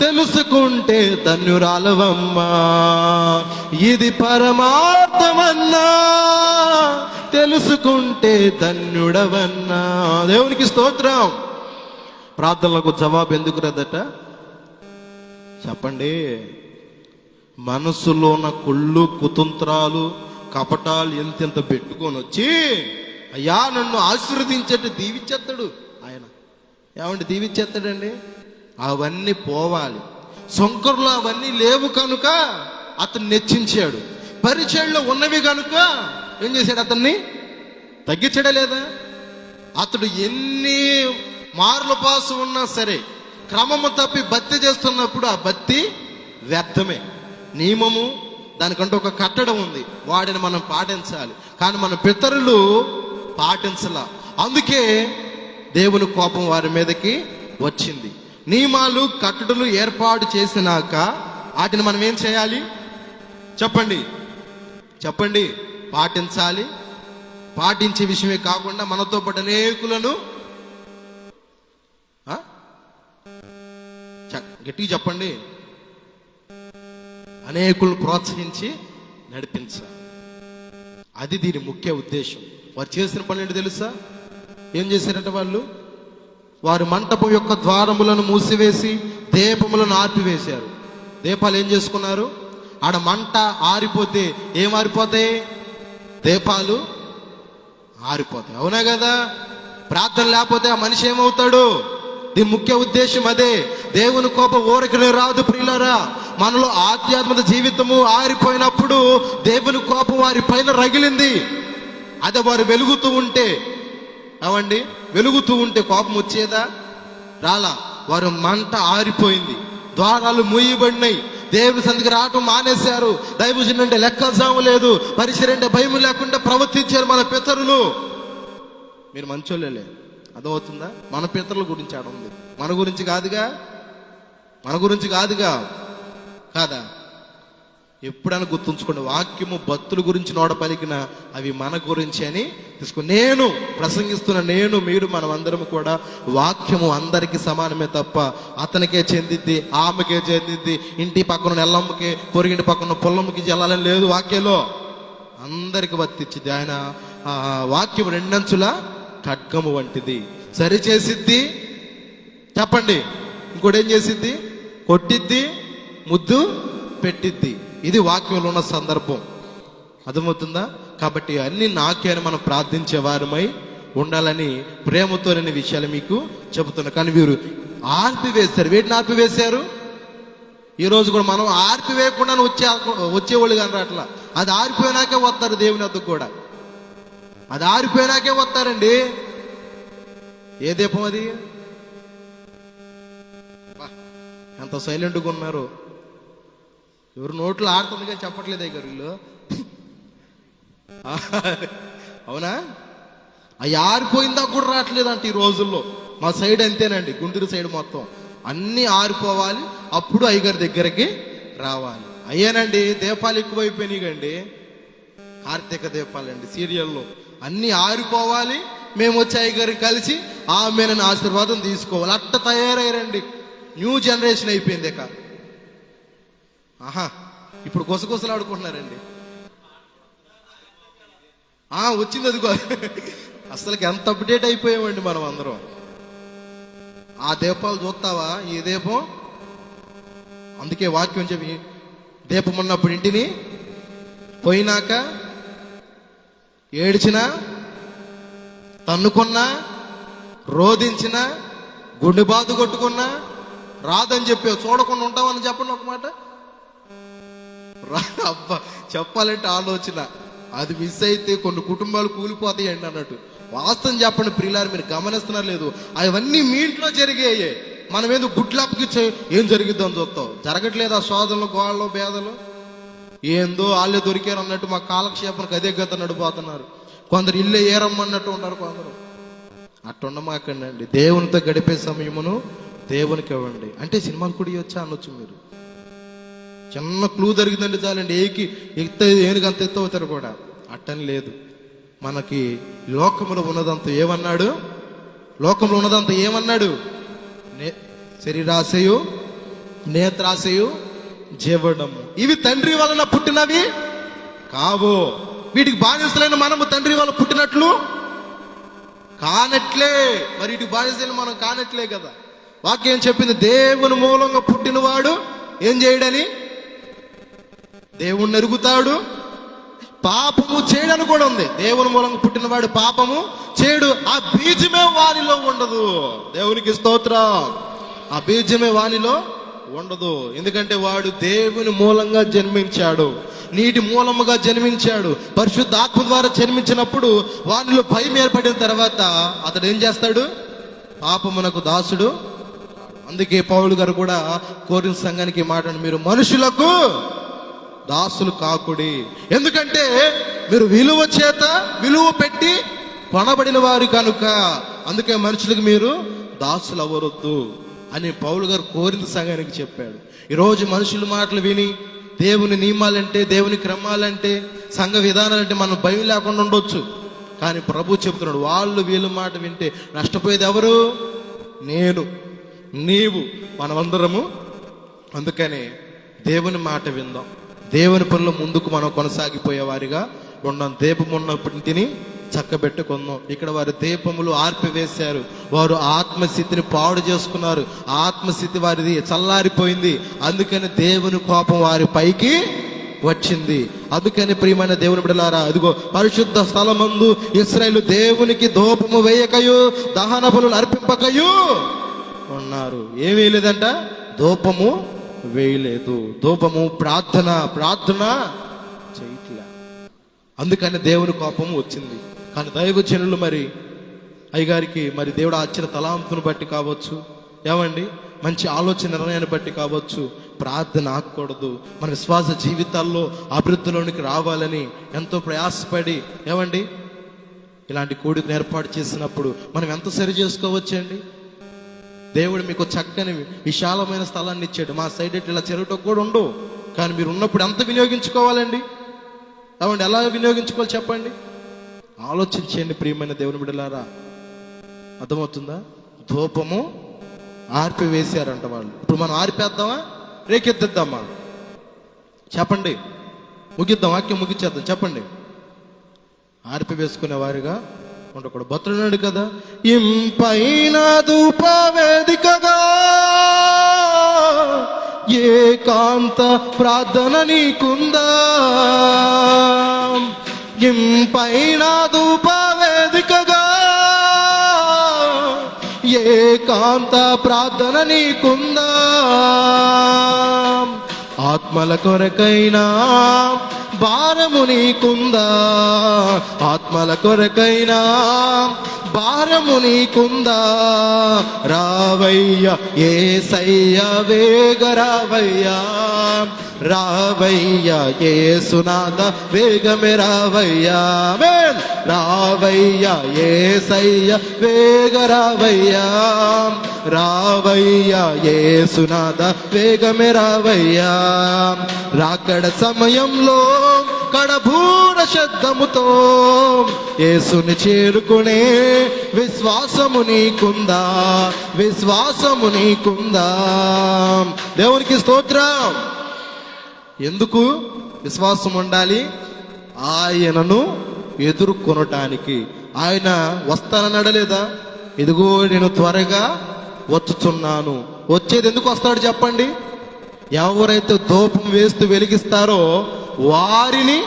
తెలుసుకుంటే ధన్యురాలవమ్మా. ఇది పరమార్థమన్నా తెలుసుకుంటే ధన్యుడవన్నా. దేవునికి స్తోత్రం. ప్రార్థనలకు జవాబు ఎందుకు రాదట చెప్పండి? మనసులోన కుళ్ళు, కుతంత్రాలు, కపటాలు ఎంతెంత పెట్టుకొని వచ్చి, అయ్యా నన్ను ఆశీర్వదించట్టు దీవిచ్చేస్తాడు ఆయన. ఏమంటే దీవిచ్చేస్తాడండి? అవన్నీ పోవాలి. సొంకర్లు అవన్నీ లేవు కనుక అతను నెచ్చించాడు. పరిచయంలో ఉన్నవి కనుక ఏం చేశాడు? అతన్ని తగ్గించడా లేదా? అతడు ఎన్ని మార్ల పాసు ఉన్నా సరే క్రమము తప్పి భక్తి చేస్తున్నప్పుడు ఆ భక్తి వ్యర్థమే. నియమము దానికంటే ఒక కట్టడం ఉంది, వాడిని మనం పాటించాలి. కానీ మన పితరులు పాటించాల. అందుకే దేవుని కోపం వారి మీదకి వచ్చింది. నియమాలు కట్టడలు ఏర్పాటు చేసినాక వాటిని మనం ఏం చేయాలి చెప్పండి? పాటించాలి. పాటించే విషయమే కాకుండా మనతో పాటు అనేకులను గట్టిగా చెప్పండి, అనేకులను ప్రోత్సహించి నడిపించాలి. అది దీని ముఖ్య ఉద్దేశం. వారు చేసిన పని ఏంటి తెలుసా? ఏం చేశారంటే వారు మంటపం యొక్క ద్వారములను మూసివేసి దీపములను ఆర్పివేశారు. దీపాలు ఏం చేసుకున్నారు? ఆడ మంట ఆరిపోతే ఏం ఆరిపోతాయి? దీపాలు ఆరిపోతాయి. అవునా కదా? ప్రార్థన లేకపోతే ఆ మనిషి ఏమవుతాడు? దీని ముఖ్య ఉద్దేశం అదే. దేవుని కోపం ఊరికనే రాదు ప్రియులారా. మనలో ఆధ్యాత్మిక జీవితము ఆరిపోయినప్పుడు దేవుని కోపం వారి పైన రగిలింది. అదే వారు వెలుగుతూ ఉంటే, అవండి వెలుగుతూ ఉంటే కోపం వచ్చేదా? రాలా. వారు మంట ఆరిపోయింది, ద్వారాలు మూయబడినాయి, దేవుని సన్నిధికి రావటం మానేశారు. దైవజనుడు అంటే లెక్కసాము లేదు, పరిసర అంటే భయం లేకుండా ప్రవర్తించారు మన పితరులు. మీరు మంచోళ్ళే, అర్థమవుతుందా? మన పితరుల గురించి ఆడుంది, మన గురించి కాదుగా, మన గురించి కాదుగా, కాదా? ఎప్పుడైనా గుర్తుంచుకోండి, వాక్యము భక్తుల గురించి నోట పలికిన అవి మన గురించి అని తీసుకో. నేను ప్రసంగిస్తున్న నేను, మీరు, మనం అందరం కూడా వాక్యము అందరికీ సమానమే తప్ప అతనికే చెందిద్ది, ఆమెకే చెందిద్ది, ఇంటి పక్కన ఎల్లమ్మకి, పొరిగింటి పక్కన పొల్లమ్మకి చెల్లాలని లేదు. వాక్యంలో అందరికి వర్తించింది. ఆయన వాక్యం రెండంచుల ఖడ్గము వంటిది, సరిచేసిద్ది, చెప్పండి, ఇంకోటి ఏం చేసిద్ది? కొట్టిద్ది, ముద్దు పెట్టిద్ది. ఇది వాక్యంలో ఉన్న సందర్భం, అర్థమవుతుందా? కాబట్టి అన్ని నాకే అని మనం ప్రార్థించే వారమై ఉండాలని ప్రేమతో నేను విషయాలు మీకు చెబుతున్నా. కానీ వీరు ఆర్పివేశారు. వీటిని ఆర్పివేశారు. ఈరోజు కూడా మనం ఆర్పివేయకుండా వచ్చేవాళ్ళు కానీ అట్లా, అది ఆరిపోయినాకే వస్తారు దేవుని వద్దకు కూడా, అది ఆరిపోయినాకే వస్తారండి. ఏ దీపం అది? ఎంత సైలెంట్గా ఉన్నారు. ఎవరు నోట్లో ఆడుతుంది కానీ చెప్పట్లేదు దగ్గర వీళ్ళు. అవునా? అవి ఆరిపోయిందా కూడా రావట్లేదు అంటే ఈ రోజుల్లో. మా సైడ్ అంతేనండి, గుంటూరు సైడ్ మొత్తం అన్నీ ఆరిపోవాలి, అప్పుడు అయ్యగారి దగ్గరికి రావాలి. అయ్యానండి దీపాలు ఎక్కువైపోయినాయి కండి, కార్తీక దీపాలండి సీరియల్లో. అన్నీ ఆరిపోవాలి, మేము వచ్చి అయ్యగారికి కలిసి ఆమెను ఆశీర్వాదం తీసుకోవాలి. అట్ట తయారయ్యారండి. న్యూ జనరేషన్ అయిపోయింది. ఇక ఇప్పుడు గుసగుసలు ఆడుకుంటున్నారండి. వచ్చింది అదిగో. అసలుకి ఎంత అప్డేట్ అయిపోయామండి మనం అందరం. ఆ దీపాలు చూస్తావా? ఈ దీపం, అందుకే వాక్యం చెప్పి, దీపం ఉన్నప్పుడు ఇంటిని పోయినాక ఏడ్చినా, తన్నుకున్నా, రోధించినా, గుండె బాధ కొట్టుకున్నా రాదని చెప్పి చూడకుండా ఉంటామని చెప్పండి ఒక మాట. అబ్బా, చెప్పాలంటే ఆలోచన అది మిస్ అయితే కొన్ని కుటుంబాలు కూలిపోతాయండి అన్నట్టు. వాస్తవం చెప్పండి ప్రియులారు, మీరు గమనిస్తున్నారు లేదు? అవన్నీ మీ ఇంట్లో జరిగాయి. మనం ఏదో గుడ్లప్పకి ఏం జరిగిద్దాం చూస్తాం, జరగట్లేదు. ఆ శోధనలు, గోళ్ళు, భేదలు ఏందో వాళ్ళే దొరికారు అన్నట్టు మా కాలక్షేపానికి అదే గత నడిపోతున్నారు. కొందరు ఇల్లే ఏరమ్మన్నట్టు ఉంటారు కొందరు. అట్టుండమాకండి. దేవునితో గడిపే సమయమును దేవునికి ఇవ్వండి. అంటే సినిమాలు కూడా వచ్చా అనొచ్చు మీరు. చిన్న క్లూ దొరికిందండి చాలండి, ఏనుగు అంత ఎత్తు అవుతారు కూడా. అట్టని లేదు. మనకి లోకంలో ఉన్నదంతా ఏమన్నాడు? లోకంలో ఉన్నదంతా ఏమన్నాడు? శరీరాశయు, నేత్రాశయు, జీవడము, ఇవి తండ్రి వలన పుట్టినవి కావు. వీటికి బానిసలైన మనము తండ్రి వల్ల పుట్టినట్లు కానట్లే. మరి వీటికి బానిసలైన మనం కానట్లే కదా. వాక్యం చెప్పింది, దేవుని మూలంగా పుట్టినవాడు ఏం చేయడని? దేవుణ్ణి ఎరుగుతాడు, పాపము చేయడని కూడా ఉంది. దేవుని మూలంగా పుట్టినవాడు పాపము చేయడు, ఆ బీజమే వానిలో ఉండదు. దేవునికి స్తోత్రం. ఆ బీజమే వానిలో ఉండదు. ఎందుకంటే వాడు దేవుని మూలంగా జన్మించాడు, నీటి మూలముగా జన్మించాడు, పరిశుద్ధాత్మ ద్వారా జన్మించినప్పుడు వానిలో భయం ఏర్పడిన తర్వాత అతడు ఏం చేస్తాడు? పాపమునకు దాసుడు. అందుకే పౌలు గారు కూడా కోరిన సంఘానికి మాట, మీరు మనుషులకు దాసులు కాకుడి, ఎందుకంటే మీరు విలువ చేత విలువ పెట్టి కొనబడిన వారు కనుక, అందుకే మనుషులకు మీరు దాసులు అవ్వరొద్దు అని పౌలు గారు కోరిన సంఘానికి చెప్పాడు. ఈరోజు మనుషుల మాటలు విని దేవుని నియమాలంటే, దేవుని క్రమాలంటే, సంఘ విధానాలంటే మనం భయం లేకుండా ఉండొచ్చు. కానీ ప్రభు చెబుతున్నాడు, వాళ్ళు వీళ్ళ మాట వింటే నష్టపోయేది ఎవరు? నేను, నీవు, మనమందరము. అందుకని దేవుని మాట విందాం, దేవుని పనుల ముందుకు మనం కొనసాగిపోయే వారిగా ఉండం. దీపం ఉన్నప్పటిని చక్కబెట్టుకుందాం. ఇక్కడ వారి దీపములు ఆర్పివేశారు, వారు ఆత్మస్థితిని పాడు చేసుకున్నారు, ఆత్మస్థితి వారిది చల్లారిపోయింది. అందుకని దేవుని కోపం వారి పైకి వచ్చింది. అందుకని ప్రియమైన దేవుని బిడ్డలారా, అదిగో పరిశుద్ధ స్థలమందు ఇశ్రాయేలు దేవునికి ధూపము వేయకయు దహన బలులు అర్పింపకయు ఉన్నారు. ఏం వేయలేదంట? ధూపము వేయలేదు. ధూపము ప్రార్థన చేయట్లే. అందుకని దేవుని కోపము వచ్చింది. కానీ దైవజనులు మరి అయ్యగారికి మరి దేవుడు ఆచిన తలాంతును బట్టి కావచ్చు, ఏమండి మంచి ఆలోచన నిర్ణయాన్ని బట్టి కావచ్చు, ప్రార్థన ఆగకూడదు. మన విశ్వాస జీవితాల్లో అభివృద్ధిలోనికి రావాలని ఎంతో ప్రయాసపడి ఏమండి ఇలాంటి కూడికను ఏర్పాటు చేసినప్పుడు మనం ఎంత సరి చేసుకోవచ్చండి? దేవుడు మీకు చక్కని విశాలమైన స్థలాన్ని ఇచ్చాడు. మా సైడ్ ఇట్లా చెరువుటకు కూడా ఉండవు, కానీ మీరు ఉన్నప్పుడు ఎంత వినియోగించుకోవాలండి? ఏమండి ఎలా వినియోగించుకోవాలి చెప్పండి? ఆలోచించండి ప్రియమైన దేవుని బిడ్డలారా. అర్థమవుతుందా? ధూపము ఆర్పివేశారంట వాళ్ళు. ఇప్పుడు మనం ఆర్పేద్దామా, రేకెత్తిద్దామా? చెప్పండి, ముగిద్దాం, వాక్యం ముగిచ్చేద్దాం. చెప్పండి. ఆర్పివేసుకునే వారిగా ఉండకూడదు. బతుకున్నాడు కదా, ఇంపైన ధూప వేదికగా ఏకాంత ప్రార్థన నీకుందా, ఇంపైన ధూప వేదికగా ఏకాంత ప్రార్థన నీకుందా, ఆత్మల కొరకైనా భారము నీకుందా, ఆత్మల కొరకైనా భారము నీకుందా, రావయ్య యేసయ్య వేగ రావయ్యా, రావయ్య యేసునాథ వేగమే రావయ్యా, రావయ్య యేసయ్య వేగ రావయ్యా, రావయ్య యేసునాథ వేగమే రావయ్యా, రాకడ సమయంలో కడబూర శబ్దముతో యేసుని చేరుకునే విశ్వాసము నీకుందా, విశ్వాసము నీకుందా? దేవునికి స్తోత్రం. ఎందుకు విశ్వాసం ఉండాలి? ఆయనను ఎదుర్కొనటానికి. ఆయన వస్తానన్నాడా లేదా? ఇదిగో నేను త్వరగా వచ్చుచున్నాను. వచ్చేది ఎందుకు వస్తాడు చెప్పండి? ఎవరైతే ధూపం వేస్తూ వెలిగిస్తారో వారిని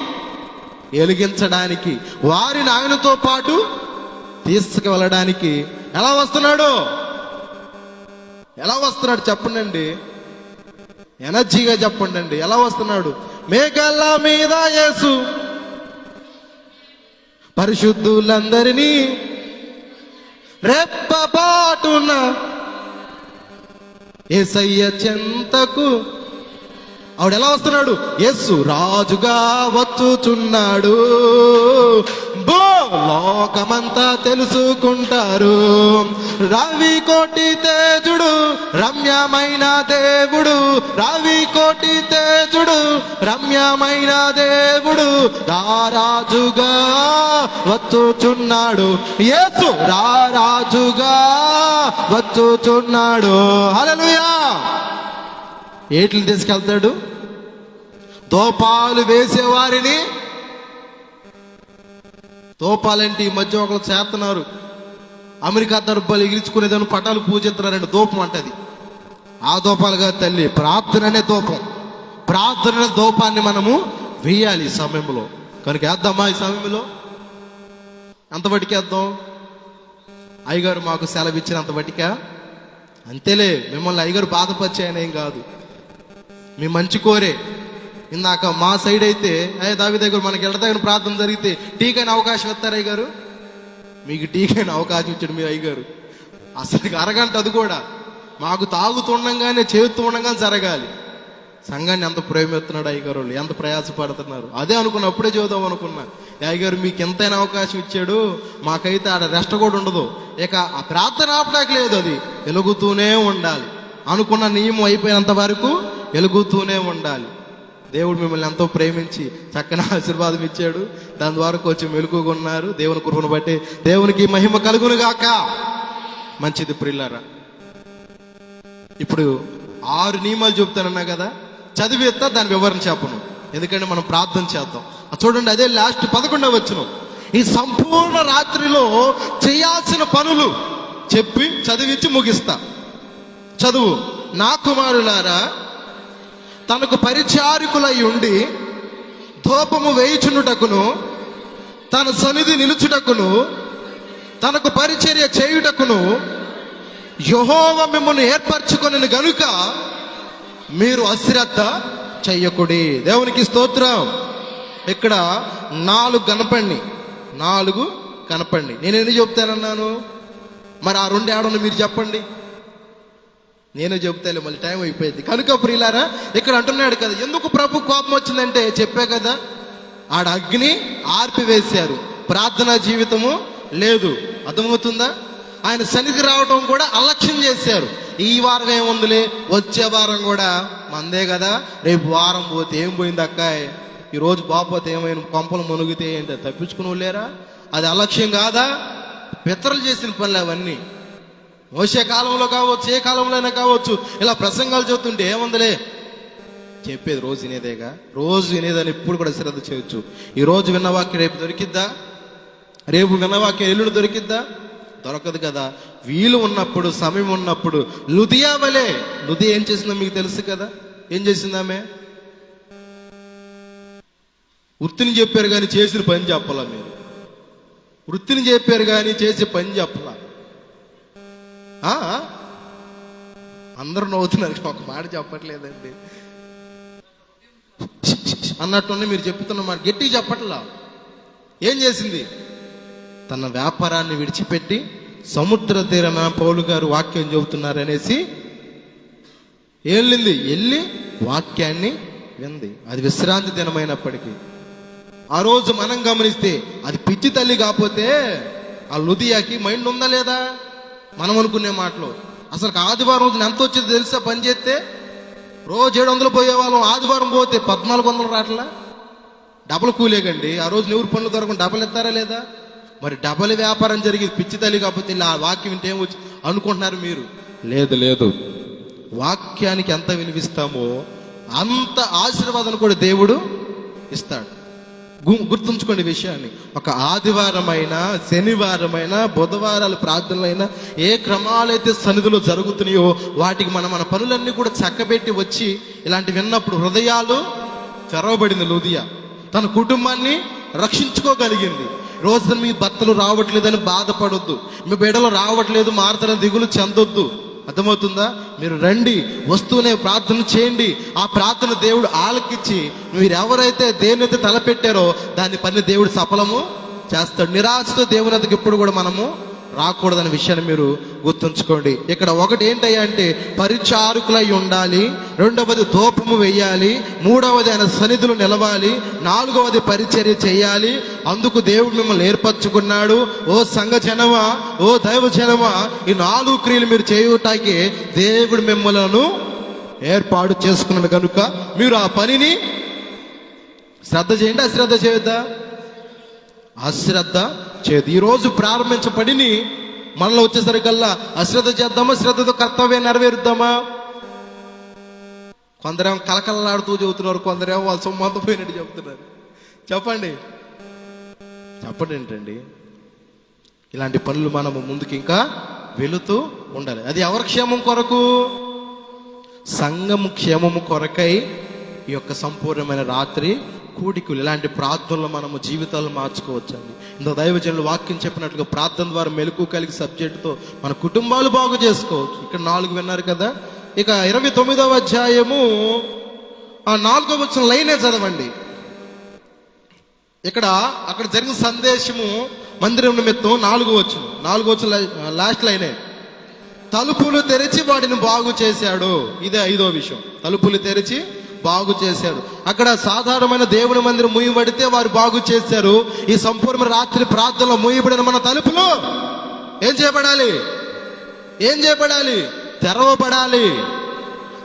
వెలిగించడానికి, వారిని ఆయనతో పాటు తీసుకువెళ్ళడానికి. ఎలా వస్తున్నాడు? ఎలా వస్తున్నాడు చెప్పండి? ఎనర్జీగా చెప్పండి. ఎలా వస్తున్నాడు? మేఘాల మీద యేసు పరిశుద్ధులందరినీ రెప్పపాటున యేసయ్య చెంతకు. ఆవిడ ఎలా వస్తున్నాడు? యేసు రాజుగా వచ్చుచున్నాడు, లోకమంతా తెలుసుకుంటారు. రవి కోటి తేజుడు రమ్యమైన దేవుడు, రవి కోటి తేజుడు రమ్యమైన దేవుడు రారాజుగా వచ్చుచున్నాడు. యేసు రారాజుగా వచ్చుచున్నాడు. హల్లెలూయా. ఏట్లను తీసుకెళ్తాడు? ధూపాలు వేసేవారిని. ధూపాలంటే ఈ మధ్య ఒకరు చేస్తున్నారు, అమెరికా తరపులు ఎగిరించుకునేదాన్ని పటాలు పూజిస్తున్నారండి. ధూపం అంటది. ఆ ధూపాలుగా తల్లి, ప్రార్థన అనే ధూపం. ప్రార్థన అనే ధూపాన్ని మనము వేయాలి ఈ సమయంలో. కనుక వేద్దామా? ఈ సమయంలో అంత బట్టికి వేద్దాం. అయ్యగారు మాకు సెలవు ఇచ్చినంత బట్టికా? అంతేలే. మిమ్మల్ని అయ్యగారు బాధపరిచాయనేం కాదు, మీ మంచి కోరే. ఇందాక మా సైడ్ అయితే దావి దగ్గర మనకి ఎడతగిన ప్రార్థన జరిగితే టీకైన అవకాశం ఇస్తారు అయ్యగారు. మీకు టీకైన అవకాశం ఇచ్చాడు మీ అయ్యగారు. అసలు అరగంట, అది కూడా మాకు తాగుతుండగానే చేస్తూ ఉండగానే జరగాలి. సంఘాన్ని ఎంత ప్రేమిస్తున్నాడు అయ్యగారు, వాళ్ళు ఎంత ప్రయాసపడుతున్నారు. అదే అనుకున్నా, అప్పుడే చూద్దాం అనుకున్నా. అయ్యగారు మీకు ఎంతైనా అవకాశం ఇచ్చాడు, మాకైతే ఆడ రెస్ట్ కూడా ఉండదు. ఇక ఆ ప్రార్థన ఆపడానికి లేదు, అది వెలుగుతూనే ఉండాలి. అనుకున్న నియమం అయిపోయినంత వరకు వెలుగుతూనే ఉండాలి. దేవుడు మిమ్మల్ని ఎంతో ప్రేమించి చక్కని ఆశీర్వాదం ఇచ్చాడు. దాని ద్వారా కొంచెం వెలుగుగా ఉన్నారు. దేవుని కృపను బట్టి దేవునికి మహిమ కలుగును గాక. మంచిది ప్రియులారా. ఇప్పుడు 6 నియమాలు చెప్తానన్నా కదా, చదివేస్తా, దాని వివరణ చెప్పను. ఎందుకంటే మనం ప్రార్థన చేద్దాం. చూడండి, అదే లాస్ట్ 11వ వచనం. ఈ సంపూర్ణ రాత్రిలో చేయాల్సిన పనులు చెప్పి చదివించి ముగిస్తా. చదువు. నా కుమారులారా, తనకు పరిచారికులై ఉండి ధూపము వేయుచునుటకును, తన సన్నిధి నిలుచుటకును, తనకు పరిచర్య చేయుటకును యెహోవా మిమ్మల్ని ఏర్పరచుకొనెను గనుక మీరు అశ్రద్ధ చెయ్యకుడి. దేవునికి స్తోత్రం. ఇక్కడ 4 కనపండి. నేను ఎందుకు చెప్తానన్నాను? మరి ఆ 2 ఏడను మీరు చెప్పండి. నేనే చెప్తాను, మళ్ళీ టైం అయిపోయింది. కనుక ప్రియులారా, ఇక్కడ అంటున్నాడు కదా, ఎందుకు ప్రభు కోపం వచ్చిందంటే చెప్పే కదా, ఆడ అగ్ని ఆర్పివేశారు, ప్రార్థనా జీవితము లేదు. అర్థమవుతుందా? ఆయన సన్నిధి రావటం కూడా అలక్ష్యం చేశారు. ఈ వారం ఏముందిలే, వచ్చే వారం కూడా మందే కదా, రేపు వారం పోతే ఏం పోయింది అక్కాయ్, ఈరోజు బాపోతే ఏమైనా కొంపలు మునిగితే ఏంటి, తప్పించుకుని లేరా? అది అలక్ష్యం కాదా? పితరులు చేసిన పనులు అవన్నీ. మోసే కాలంలో కావచ్చు, ఏ కాలంలో అయినా కావచ్చు, ఇలా ప్రసంగాలు చెబుతుంటే ఏముందిలే, చెప్పేది రోజు వినేదేగా, రోజు వినేదని ఇప్పుడు కూడా శ్రద్ధ చేయొచ్చు. ఈ రోజు విన్న వాక్యం రేపు దొరికిద్దా? రేపు విన్న వాక్యం ఎల్లుండి దొరికిద్దా? దొరకదు కదా. వీలు ఉన్నప్పుడు, సమయం ఉన్నప్పుడు లుదియా వలే. లుదియా ఏం చేసిందో మీకు తెలుసు కదా. ఏం చేసిందామె? వృత్తిని చెప్పారు కానీ చేసిన పని చెప్పాలా? మీరు వృత్తిని చెప్పారు కానీ చేసే పని చెప్పలా. అందరూ నవ్వుతున్నారు, ఒక మాట చెప్పట్లేదండి అన్నట్టు మీరు చెప్తున్న మాట గట్టిగా చెప్పట్లా. ఏం చేసింది? తన వ్యాపారాన్ని విడిచిపెట్టి సముద్ర తీరన పౌలు గారు వాక్యం చెబుతున్నారు అనేసి వెళ్ళి వాక్యాన్ని వింది. అది విశ్రాంతి దినమైనప్పటికీ ఆ రోజు మనం గమనిస్తే అది పిచ్చి తల్లి కాకపోతే ఆ లుదియాకి మైండ్ ఉందా లేదా? మనం అనుకునే మాటలు. అసలు ఆదివారం రోజున ఎంత వచ్చేది తెలుసా? పని చేస్తే రోజు 700 పోయేవాళ్ళం, ఆదివారం పోతే 1400 రావట్లా. డబల్ కూలేగండి. ఆ రోజు ఎవరు పనులు దొరకకుండా డబల్ ఎత్తారా లేదా? మరి డబల్ వ్యాపారం జరిగేది పిచ్చి తల్లి కాకపోతే ఇలా వాక్యం వింటే ఏమొచ్చి అనుకుంటున్నారు మీరు? లేదు. వాక్యానికి ఎంత వినిపిస్తామో అంత ఆశీర్వాదం కూడా దేవుడు ఇస్తాడు. గుర్తుంచుకోండి విషయాన్ని. ఒక ఆదివారమైనా, శనివారమైనా, బుధవారాలు ప్రార్థనలైనా, ఏ క్రమాలైతే సన్నిధిలో జరుగుతున్నాయో వాటికి మన పనులన్నీ కూడా చక్కబెట్టి వచ్చి ఇలాంటి విన్నప్పుడు హృదయాలు తెరవబడింది. లుదియా తన కుటుంబాన్ని రక్షించుకోగలిగింది. రోజున మీ భర్తలు రావట్లేదని బాధపడొద్దు, మీ బిడ్డలు రావట్లేదు మారుతారని దిగులు చెందొద్దు. అర్థమవుతుందా? మీరు రండి, వస్తూనే ప్రార్థన చేయండి. ఆ ప్రార్థన దేవుడు ఆలకించి మీరు ఎవరైతే దేవునైతే తలపెట్టారో దాని పని దేవుడు సఫలము చేస్తాడు. నిరాశతో దేవుని వద్దకు ఎప్పుడు కూడా మనము రాకూడదనే విషయాన్ని మీరు గుర్తుంచుకోండి. ఇక్కడ ఒకటి ఏంటయ్యా అంటే పరిచారకులై ఉండాలి, రెండవది ధూపము వేయాలి, మూడవది ఆయన సన్నిధిలో నిలవాలి, నాలుగవది పరిచర్య చేయాలి. అందుకు దేవుడు మిమ్మల్ని ఏర్పరచుకున్నాడు. ఓ సంఘ జనమా, ఓ దైవ జనమా, ఈ 4 క్రియలు మీరు చేయటానికి దేవుడు మిమ్మల్ని ఏర్పాటు చేసుకున్నాడు. కనుక మీరు ఆ పనిని శ్రద్ధ చేయండి. అశ్రద్ధ చేయొద్దా? అశ్రద్ధ చేయదు. ఈరోజు ప్రారంభించబడిని మనలో వచ్చేసరికల్లా అశ్రద్ధ చేద్దామా, శ్రద్ధతో కర్తవ్యం నెరవేరుద్దామా? కొందరేమో కలకలలాడుతూ చెబుతున్నారు, కొందరేమో వాళ్ళ సొమ్మంతా పోయినట్టు చెబుతున్నారు. చెప్పండి ఏంటండి? ఇలాంటి పనులు మనము ముందుకు ఇంకా వెళుతూ ఉండాలి. అది ఎవరి క్షేమం కొరకు? సంఘము క్షేమము కొరకై ఈ యొక్క సంపూర్ణమైన రాత్రి కూడికలు, ఇలాంటి ప్రార్థనలు మనము జీవితాలు మార్చుకోవచ్చండి. ఇంత దైవజనులు వాక్యం చెప్పినట్లుగా ప్రార్థన ద్వారా మెలకు కలిగి సబ్జెక్టుతో మన కుటుంబాలు బాగు చేసుకోవచ్చు. ఇక్కడ 4 విన్నారు కదా. ఇక 29వ అధ్యాయము ఆ 4వ వచనం లైనే చదవండి. అక్కడ జరిగిన సందేశము మందిరం నిమిత్తం 4వ వచనం లాస్ట్ లైనే. తలుపులు తెరిచి వాటిని బాగు చేశాడు. ఇదే 5వ విషయం. తలుపులు తెరిచి బాగు చేశారు. అక్కడ సాధారణమైన దేవుని మందిరం మూయబడితే వారు బాగు చేశారు. ఈ సంపూర్ణ రాత్రి ప్రార్థనలో మూయబడిన మన తలుపులు ఏం చేయబడాలి? తెరవబడాలి.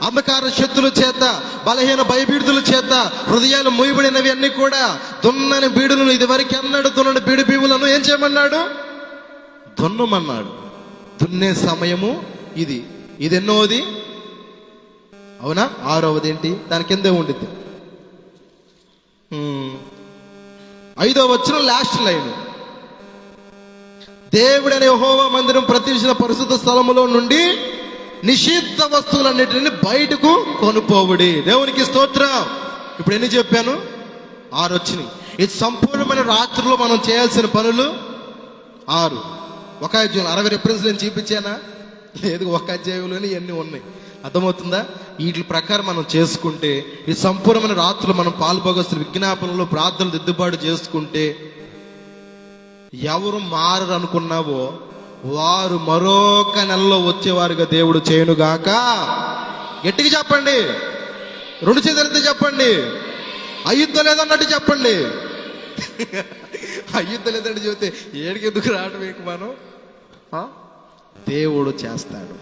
అంధకార శక్తుల చేత, బలహీన భయబీడుల చేత హృదయాలు మూయబడినవి అన్ని కూడా దున్నని బీడులను, ఇదివరకు ఎన్నడు దున్నని బీడు భీములను ఏం చేయమన్నాడు? దున్నమన్నాడు. దున్నే సమయము ఇది ఎన్నోది? అవునా? 6వది ఏంటి? దాని కిందే ఉండిద్ది. 5వ వచనం లాస్ట్ లైన్. దేవుడైన యెహోవా మందిరం ప్రతిష్ఠిత పరిశుద్ధ స్థలములో నుండి నిషిద్ధ వస్తువులన్నిటిని బయటకు కొనుపోవుడి. దేవునికి స్తోత్రం. ఇప్పుడు ఎన్ని చెప్పాను? 6 వచ్చినాయి. ఇది సంపూర్ణమైన రాత్రిలో మనం చేయాల్సిన పనులు 6. ఒక అధ్యాయం 60 రిఫరెన్స్ నేను చూపించానా? లేదు, ఒక అధ్యాయంలోనే ఇవన్నీ ఉన్నాయి. అర్థమవుతుందా? వీటి ప్రకారం మనం చేసుకుంటే ఈ సంపూర్ణమైన రాత్రులు మనం పాల్పొగస్తున్న విజ్ఞాపనలో ప్రార్థనలు దిద్దుబాటు చేసుకుంటే ఎవరు మారరు అనుకున్నావో వారు మరొక నెలలో వచ్చేవారుగా దేవుడు చేయునుగాక. గట్టిగా చెప్పండి, 2 చేతులతో చెప్పండి. అయ్యుద్దో లేదన్నట్టు చెప్పండి. అయ్యుద్దో లేదంటే చెబితే ఏడికి ఎందుకు రావడం మీకు మనం? దేవుడు చేస్తాడు.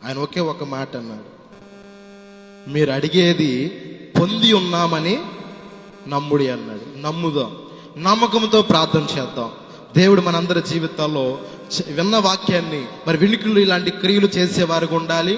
ఆయన ఒకే ఒక మాట అన్నాడు, మీరు అడిగేది పొంది ఉన్నామని నమ్ముడి అన్నాడు. నమ్ముదాం, నమ్మకంతో ప్రార్థన చేద్దాం. దేవుడు మనందరి జీవితాల్లో విన్న వాక్యాన్ని మరి వినికిళ్ళు ఇలాంటి క్రియలు చేసేవారుగా ఉండాలి.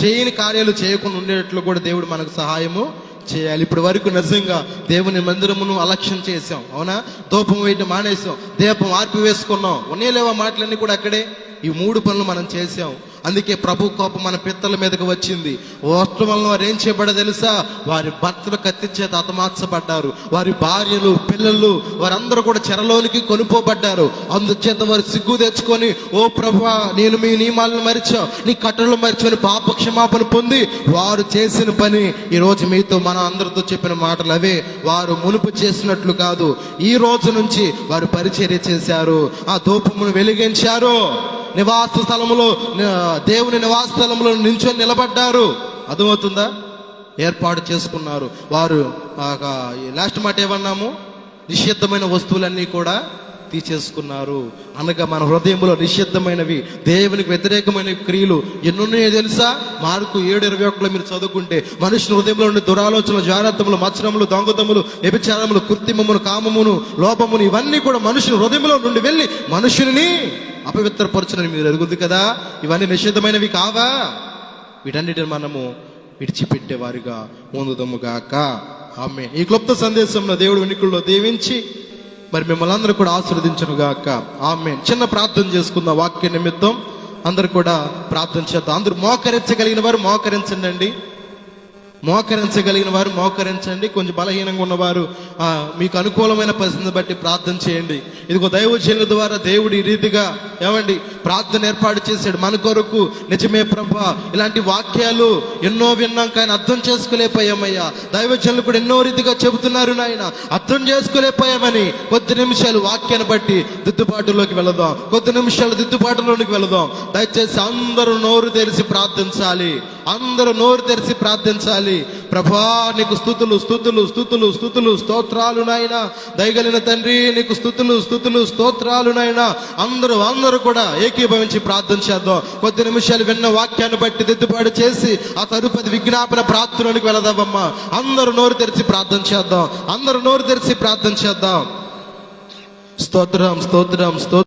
చేయని కార్యాలు చేయకుండా ఉండేటట్లు కూడా దేవుడు మనకు సహాయము చేయాలి. ఇప్పటి వరకు నిజంగా దేవుని మందిరమును అలక్ష్యం చేసాం, అవునా? ధూపం వేయటం మానేసాం, దీపం ఆర్పి వేసుకున్నాం, ఉన్నేలేవా మాటలన్నీ కూడా అక్కడే. ఈ 3 పనులు మనం చేసాం. అందుకే ప్రభు కోపం మన పిత్తల మీదకి వచ్చింది. వాటి వలన వారు ఏం చేయబడ్డా తెలుసా? వారి భర్తలు కత్తి చేత హతమార్చబడ్డారు. వారి భార్యలు, పిల్లలు వారందరూ కూడా చెరలోనికి కొనుపోబడ్డారు. అందుచేత వారు సిగ్గు తెచ్చుకొని, ఓ ప్రభువా, నేను మీ నియమాలను మరిచా, నీ కట్టడలు మరిచాను, పాప క్షమాపణ పొంది వారు చేసిన పని ఈ రోజు మీతో మన అందరితో చెప్పిన మాటలు అవే. వారు మునుపు చేసినట్లు కాదు, ఈ రోజు నుంచి వారు పరిచర్య చేశారు, ఆ ధూపమును వెలిగించారు, నివాస స్థలములో దేవుని నివాస స్థలంలో నించొని నిలబడ్డారు. అర్థమవుతుందా? ఏర్పాటు చేసుకున్నారు. వారు లాస్ట్ మాట ఏమన్నాము? నిషిద్ధమైన వస్తువులన్నీ కూడా తీసేసుకున్నారు. అనగా మన హృదయంలో నిషిద్ధమైనవి, దేవునికి వ్యతిరేకమైన క్రియలు ఎన్నున్నాయో తెలుసా? మార్కు 7:21 మీరు చదువుకుంటే, మనుషుని హృదయంలో ఉండే దురాలోచనలు, జాగ్రత్తములు, మత్సరములు, దొంగతములు, వ్యభిచారములు, కృత్రిమమును, కామమును, లోపమును ఇవన్నీ కూడా మనుషుని హృదయంలో నుండి వెళ్ళి మనుషుని అపవిత్రపరచునని మీరు ఎరుగుద్ది కదా. ఇవన్నీ నిషిద్ధమైనవి కావా? వీటన్నిటిని మనము విడిచిపెట్టేవారిగా ముందుదముగాక. ఆమేన్. ఈ క్లుప్త సందేశంలో దేవుడు వినికుల్లో దీవించి మరి మిమ్మల్ని అందరూ కూడా ఆశీర్వదించునుగాక. ఆమేన్. చిన్న ప్రార్థన చేసుకుందాం వాక్య నిమిత్తం. అందరూ కూడా ప్రార్థన చేద్దాం. అందరూ మోకరించగలిగిన వారు మోకరించండి. మోకరించగలిగిన వారు మోకరించండి. కొంచెం బలహీనంగా ఉన్నవారు మీకు అనుకూలమైన పరిస్థితిని బట్టి ప్రార్థన చేయండి. ఇదిగో దైవజనుల ద్వారా దేవుడు ఈ రీతిగా ఏమండి ప్రార్థన ఏర్పాటు చేశాడు మన కొరకు. నిజమే ప్రభా, ఇలాంటి వాక్యాలు ఎన్నో విన్నాం కానీ అర్థం చేసుకోలేకపోయామయ్యా. దైవజనులు కూడా ఎన్నో రీతిగా చెబుతున్నారు నాయన, అర్థం చేసుకోలేకపోయామని. కొద్ది నిమిషాలు వాక్యాన్ని బట్టి దిద్దుబాటులోకి వెళదాం. కొద్ది నిమిషాలు దిద్దుబాటులోనికి వెళదాం. దయచేసి అందరూ నోరు తెరిచి ప్రార్థించాలి. అందరూ నోరు తెరిచి ప్రార్థించాలి. ప్రభా, నీకు స్తుతులు స్తుతులు స్తుతులు స్తుతులు స్తోత్రాలు నాయన. దయగలిగిన తండ్రి, నీకు స్తుతులు స్తుతులు స్తోత్రాలు నాయన. అందరూ కూడా ఏకీభవించి ప్రార్థన చేద్దాం. కొద్ది నిమిషాలు విన్న వాక్యాన్ని బట్టి దిద్దుబాటు చేసి ఆ తదుపరి విజ్ఞాపన ప్రార్థనలోకి వెళదామమ్మా. అందరూ నోరు తెరిచి ప్రార్థన చేద్దాం. అందరూ నోరు తెరిచి ప్రార్థన చేద్దాం. స్తోత్రం స్తోత్రం స్తోత్రం.